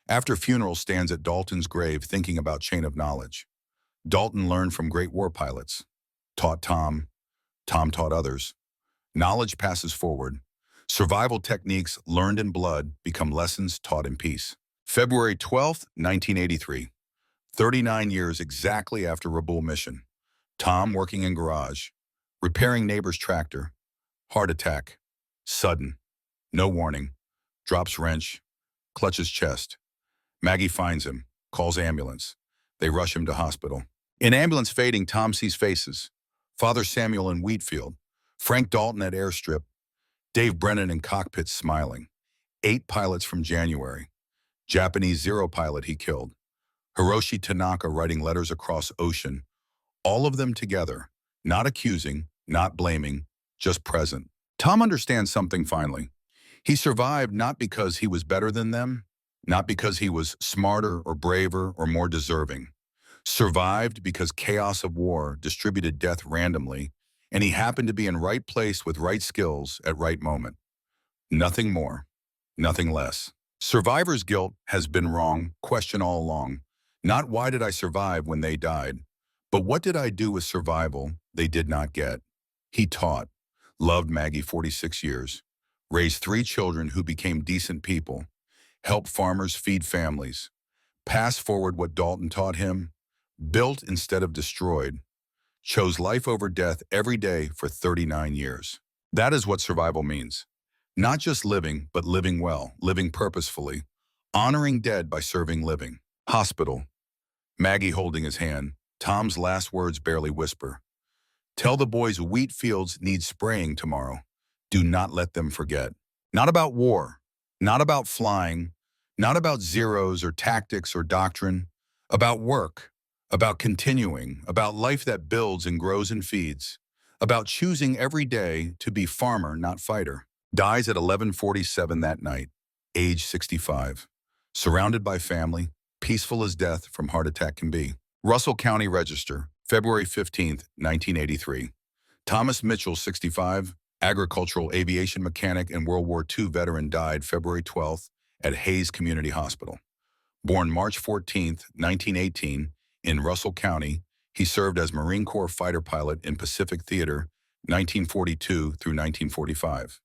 After funeral, stands at Dalton's grave thinking about chain of knowledge. Dalton learned from great war pilots, taught Tom, Tom taught others. Knowledge passes forward. Survival techniques learned in blood become lessons taught in peace. February 12th, 1983. 39 years exactly after Rabaul mission. Tom working in garage, repairing neighbor's tractor. Heart attack. Sudden. No warning. Drops wrench. Clutches chest. Maggie finds him. Calls ambulance. They rush him to hospital. In ambulance fading, Tom sees faces. Father Samuel in Wheatfield. Frank Dalton at airstrip. Dave Brennan in cockpit smiling. 8 pilots from January. Japanese 0 pilot he killed. Hiroshi Tanaka writing letters across ocean. All of them together. Not accusing, not blaming, just present. Tom understands something finally. He survived not because he was better than them, not because he was smarter or braver or more deserving. Survived because chaos of war distributed death randomly, and he happened to be in right place with right skills at right moment. Nothing more, nothing less. Survivor's guilt has been wrong, question all along. Not why did I survive when they died, but what did I do with survival they did not get? He taught, loved Maggie 46 years, raised 3 children who became decent people, helped farmers feed families, passed forward what Dalton taught him, built instead of destroyed, chose life over death every day for 39 years. That is what survival means. Not just living, but living well, living purposefully, honoring dead by serving living. Hospital. Maggie holding his hand. Tom's last words barely whisper. Tell the boys wheat fields need spraying tomorrow. Do not let them forget. Not about war, not about flying, not about zeros or tactics or doctrine, about work, about continuing, about life that builds and grows and feeds, about choosing every day to be farmer, not fighter. Dies at 11:47 that night, age 65. Surrounded by family, peaceful as death from heart attack can be. Russell County Register, February 15th, 1983. Thomas Mitchell, 65, agricultural aviation mechanic and World War II veteran, died February 12th at Hayes Community Hospital. Born March 14th, 1918, in Russell County, he served as Marine Corps fighter pilot in Pacific Theater, 1942 through 1945.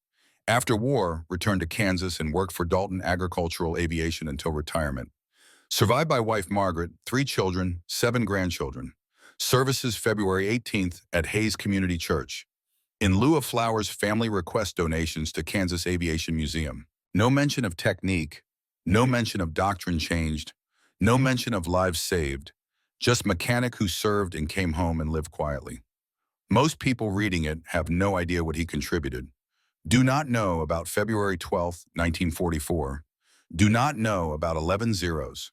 After war, returned to Kansas and worked for Dalton Agricultural Aviation until retirement. Survived by wife Margaret, 3 children, 7 grandchildren. Services February 18th at Hayes Community Church. In lieu of flowers, family request donations to Kansas Aviation Museum. No mention of technique, no mention of doctrine changed, no mention of lives saved, Just mechanic who served and came home and lived quietly. Most people reading it have no idea what he contributed. Do not know about February 12th, 1944. Do not know about 11 zeros.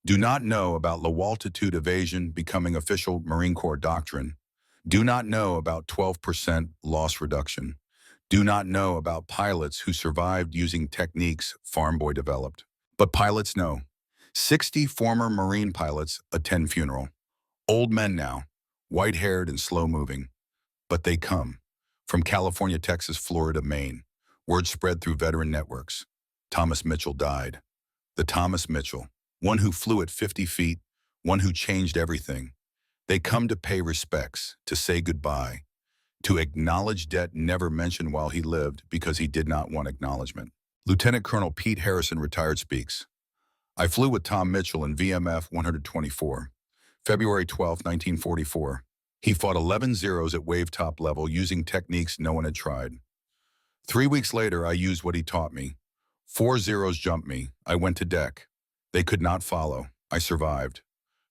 Do not know about low altitude evasion becoming official Marine Corps doctrine. Do not know about 12% loss reduction. Do not know about pilots who survived using techniques Farm Boy developed. But pilots know. 60 former Marine pilots attend funeral. Old men now, white-haired and slow-moving. But they come. From California, Texas, Florida, Maine. Word spread through veteran networks. Thomas Mitchell died. The Thomas Mitchell, one who flew at 50 feet, one who changed everything. They come to pay respects, to say goodbye, to acknowledge debt never mentioned while he lived because he did not want acknowledgement. Lieutenant Colonel Pete Harrison, retired, speaks. I flew with Tom Mitchell in VMF 124, February 12, 1944. He fought 11 zeros at wave top level using techniques no one had tried. 3 weeks later, I used what he taught me. 4 zeros jumped me. I went to deck. They could not follow. I survived.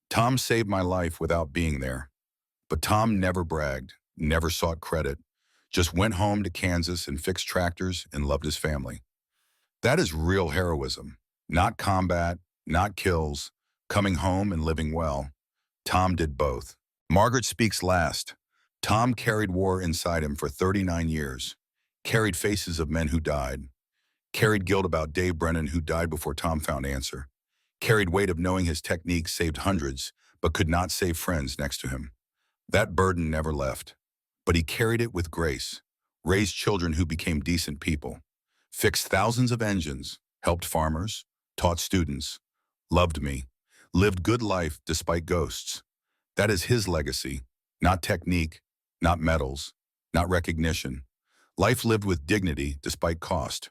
Tom saved my life without being there. But Tom never bragged, never sought credit, just went home to Kansas and fixed tractors and loved his family. That is real heroism. Not combat, not kills, coming home and living well. Tom did both. Margaret speaks last. Tom carried war inside him for 39 years, carried faces of men who died, carried guilt about Dave Brennan who died before Tom found answer, carried weight of knowing his techniques saved hundreds, but could not save friends next to him. That burden never left, but he carried it with grace, raised children who became decent people, fixed thousands of engines, helped farmers, taught students, loved me, lived good life despite ghosts. That is his legacy, not technique, not medals, not recognition. Life lived with dignity despite cost.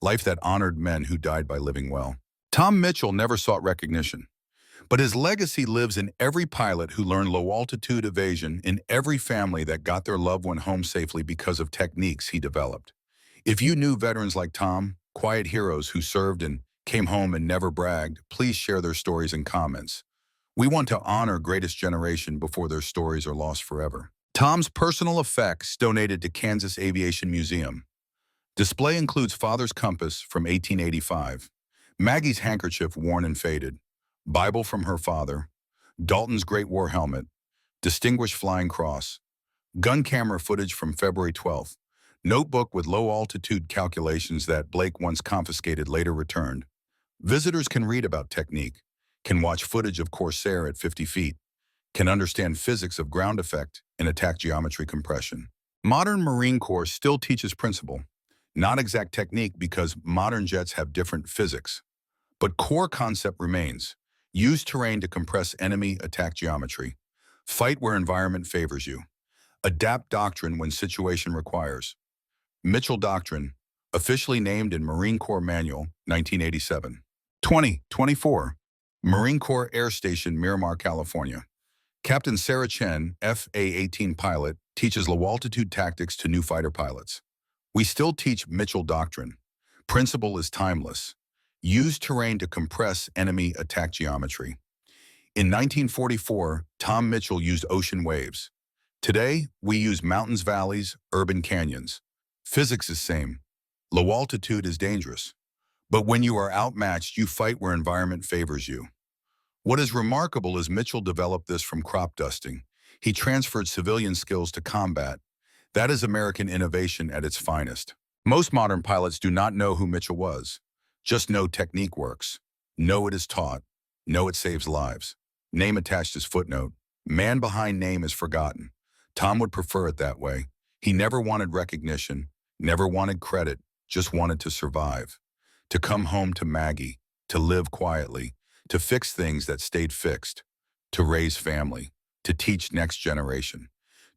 Life that honored men who died by living well. Tom Mitchell never sought recognition, but his legacy lives in every pilot who learned low-altitude evasion, in every family that got their loved one home safely because of techniques he developed. If you knew veterans like Tom, quiet heroes who served and came home and never bragged, please share their stories in comments. We want to honor greatest generation before their stories are lost forever. Tom's personal effects donated to Kansas Aviation Museum. Display includes Father's compass from 1885, Maggie's handkerchief worn and faded, Bible from her father, Dalton's Great War helmet, Distinguished Flying Cross, gun camera footage from February 12th, notebook with low-altitude calculations that Blake once confiscated later returned. Visitors can read about technique, can watch footage of Corsair at 50 feet, can understand physics of ground effect and attack geometry compression. Modern Marine Corps still teaches principle, not exact technique because modern jets have different physics. But core concept remains. Use terrain to compress enemy attack geometry. Fight where environment favors you. Adapt doctrine when situation requires. Mitchell Doctrine, officially named in Marine Corps Manual, 1987. 2024. Marine Corps Air Station, Miramar, California. Captain Sarah Chen, FA-18 pilot, teaches low-altitude tactics to new fighter pilots. We still teach Mitchell Doctrine. Principle is timeless. Use terrain to compress enemy attack geometry. In 1944, Tom Mitchell used ocean waves. Today, we use mountains, valleys, urban canyons. Physics is same. Low altitude is dangerous. But when you are outmatched, you fight where environment favors you. What is remarkable is Mitchell developed this from crop dusting. He transferred civilian skills to combat. That is American innovation at its finest. Most modern pilots do not know who Mitchell was. Just know technique works. Know it is taught. Know it saves lives. Name attached as footnote. Man behind name is forgotten. Tom would prefer it that way. He never wanted recognition, never wanted credit, just wanted to survive. To come home to Maggie, to live quietly, to fix things that stayed fixed, to raise family, to teach next generation,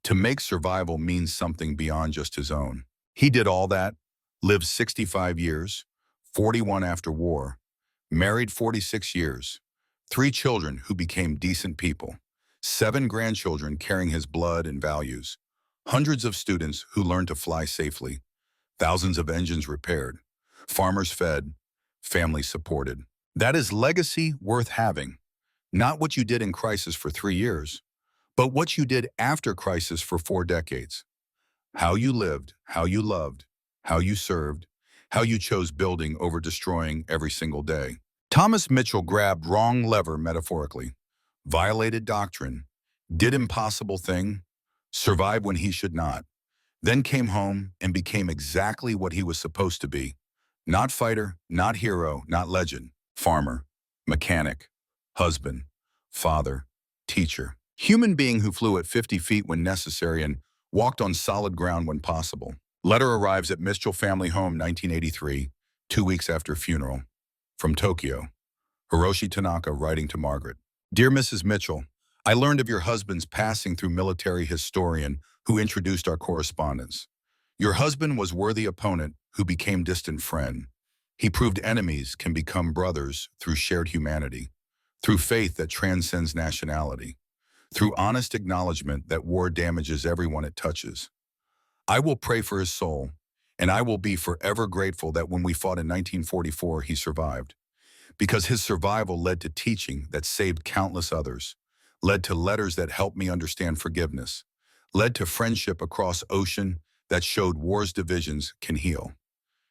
to make survival mean something beyond just his own. He did all that, lived 65 years, 41 after war, married 46 years, 3 children who became decent people, 7 grandchildren carrying his blood and values, hundreds of students who learned to fly safely, thousands of engines repaired, farmers fed, families supported. That is legacy worth having, Not what you did in crisis for 3 years, but what you did after crisis for 4 decades. How you lived, how you loved, how you served, how you chose building over destroying every single day. Thomas Mitchell grabbed wrong lever metaphorically, violated doctrine, did impossible thing, survived when he should not, then came home and became exactly what he was supposed to be. Not fighter, not hero, not legend, farmer, mechanic, husband, father, teacher. Human being who flew at 50 feet when necessary and walked on solid ground when possible. Letter arrives at Mitchell family home 1983, 2 weeks after funeral. From Tokyo, Hiroshi Tanaka writing to Margaret. Dear Mrs. Mitchell, I learned of your husband's passing through military historian who introduced our correspondence. Your husband was worthy opponent who became distant friend. He proved enemies can become brothers through shared humanity, through faith that transcends nationality, through honest acknowledgement that war damages everyone it touches. I will pray for his soul, and I will be forever grateful that when we fought in 1944, he survived, because his survival led to teaching that saved countless others, led to letters that helped me understand forgiveness, led to friendship across ocean that showed war's divisions can heal.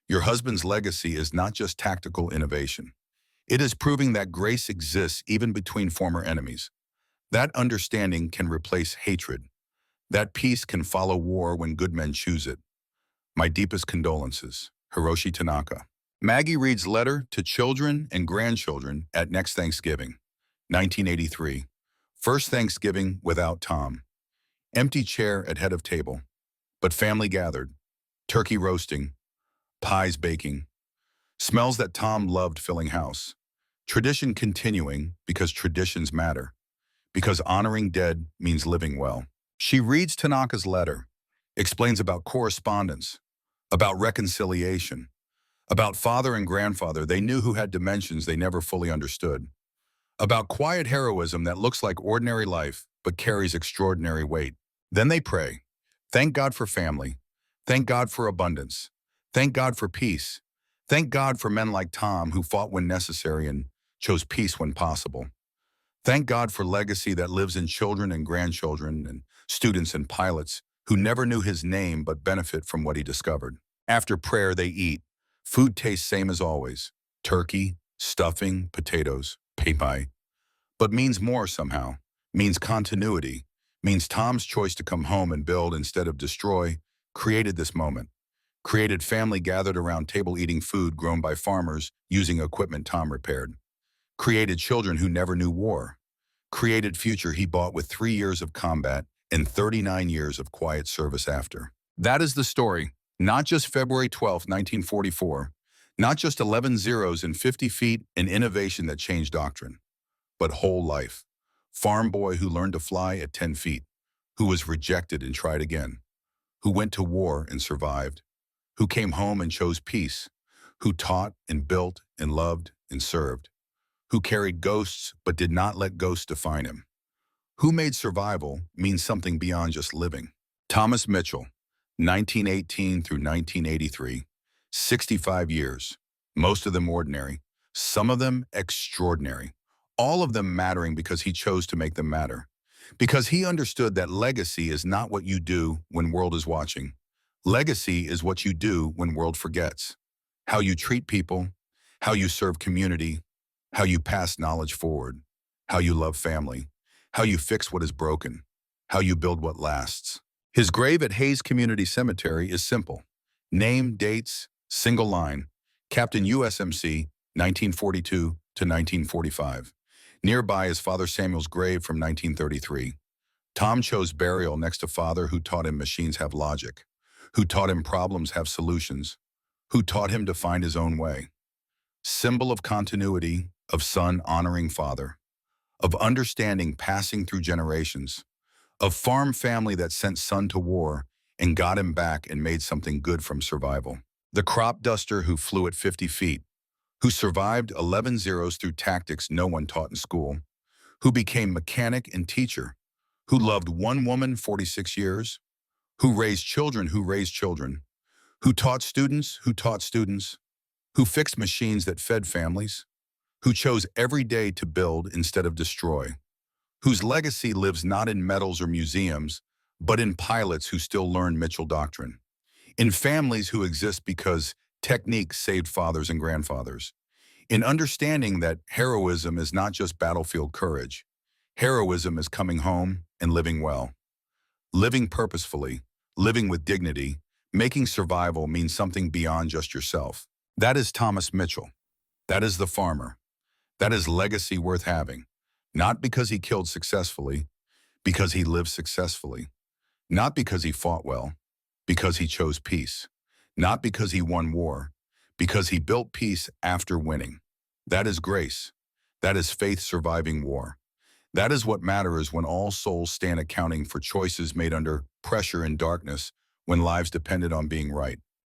Your husband's legacy is not just tactical innovation. It is proving that grace exists even between former enemies. That understanding can replace hatred. That peace can follow war when good men choose it. My deepest condolences, Hiroshi Tanaka. Maggie reads letter to children and grandchildren at next Thanksgiving, 1983. First Thanksgiving without Tom. Empty chair at head of table, but family gathered. Turkey roasting, pies baking. Smells that Tom loved filling house. Tradition continuing because traditions matter. Because honoring dead means living well. She reads Tanaka's letter, explains about correspondence, about reconciliation, about father and grandfather they knew who had dimensions they never fully understood, about quiet heroism that looks like ordinary life but carries extraordinary weight. Then they pray, thank God for family, thank God for abundance, thank God for peace, thank God for men like Tom who fought when necessary and chose peace when possible. Thank God for legacy that lives in children and grandchildren and students and pilots who never knew his name but benefit from what he discovered. After prayer, they eat. Food tastes same as always. Turkey, stuffing, potatoes, pie. But means more somehow. Means continuity. Means Tom's choice to come home and build instead of destroy created this moment. Created family gathered around table eating food grown by farmers using equipment Tom repaired. Created children who never knew war. Created future he bought with 3 years of combat and 39 years of quiet service after. That is the story, not just February 12, 1944, not just 11 zeros and 50 feet and innovation that changed doctrine, but whole life. Farm boy who learned to fly at 10 feet, who was rejected and tried again, who went to war and survived, who came home and chose peace, who taught and built and loved and served, who carried ghosts but did not let ghosts define him, who made survival mean something beyond just living. Thomas Mitchell, 1918 through 1983, 65 years, most of them ordinary, some of them extraordinary, all of them mattering because he chose to make them matter, because he understood that legacy is not what you do when world is watching. Legacy is what you do when world forgets. How you treat people, how you serve community, how you pass knowledge forward, how you love family, how you fix what is broken, how you build what lasts. His grave at Hayes Community Cemetery is simple. Name, dates, single line, Captain USMC, 1942 to 1945. Nearby is Father Samuel's grave from 1933. Tom chose burial next to Father who taught him machines have logic, who taught him problems have solutions, who taught him to find his own way. Symbol of continuity, of son honoring father, of understanding passing through generations, of farm family that sent son to war and got him back and made something good from survival. The crop duster who flew at 50 feet, who survived 11 zeros through tactics no one taught in school, who became mechanic and teacher, who loved one woman 46 years, who raised children, who taught students, who fixed machines that fed families, who chose every day to build instead of destroy, whose legacy lives not in medals or museums, but in pilots who still learn Mitchell doctrine, in families who exist because techniques saved fathers and grandfathers, in understanding that heroism is not just battlefield courage. Heroism is coming home and living well, living purposefully, living with dignity, making survival mean something beyond just yourself. That is Thomas Mitchell. That is the farmer. That is legacy worth having, not because he killed successfully, because he lived successfully, not because he fought well, because he chose peace, not because he won war, because he built peace after winning. That is grace. That is faith surviving war. That is what matters when all souls stand accounting for choices made under pressure and darkness when lives depended on being right.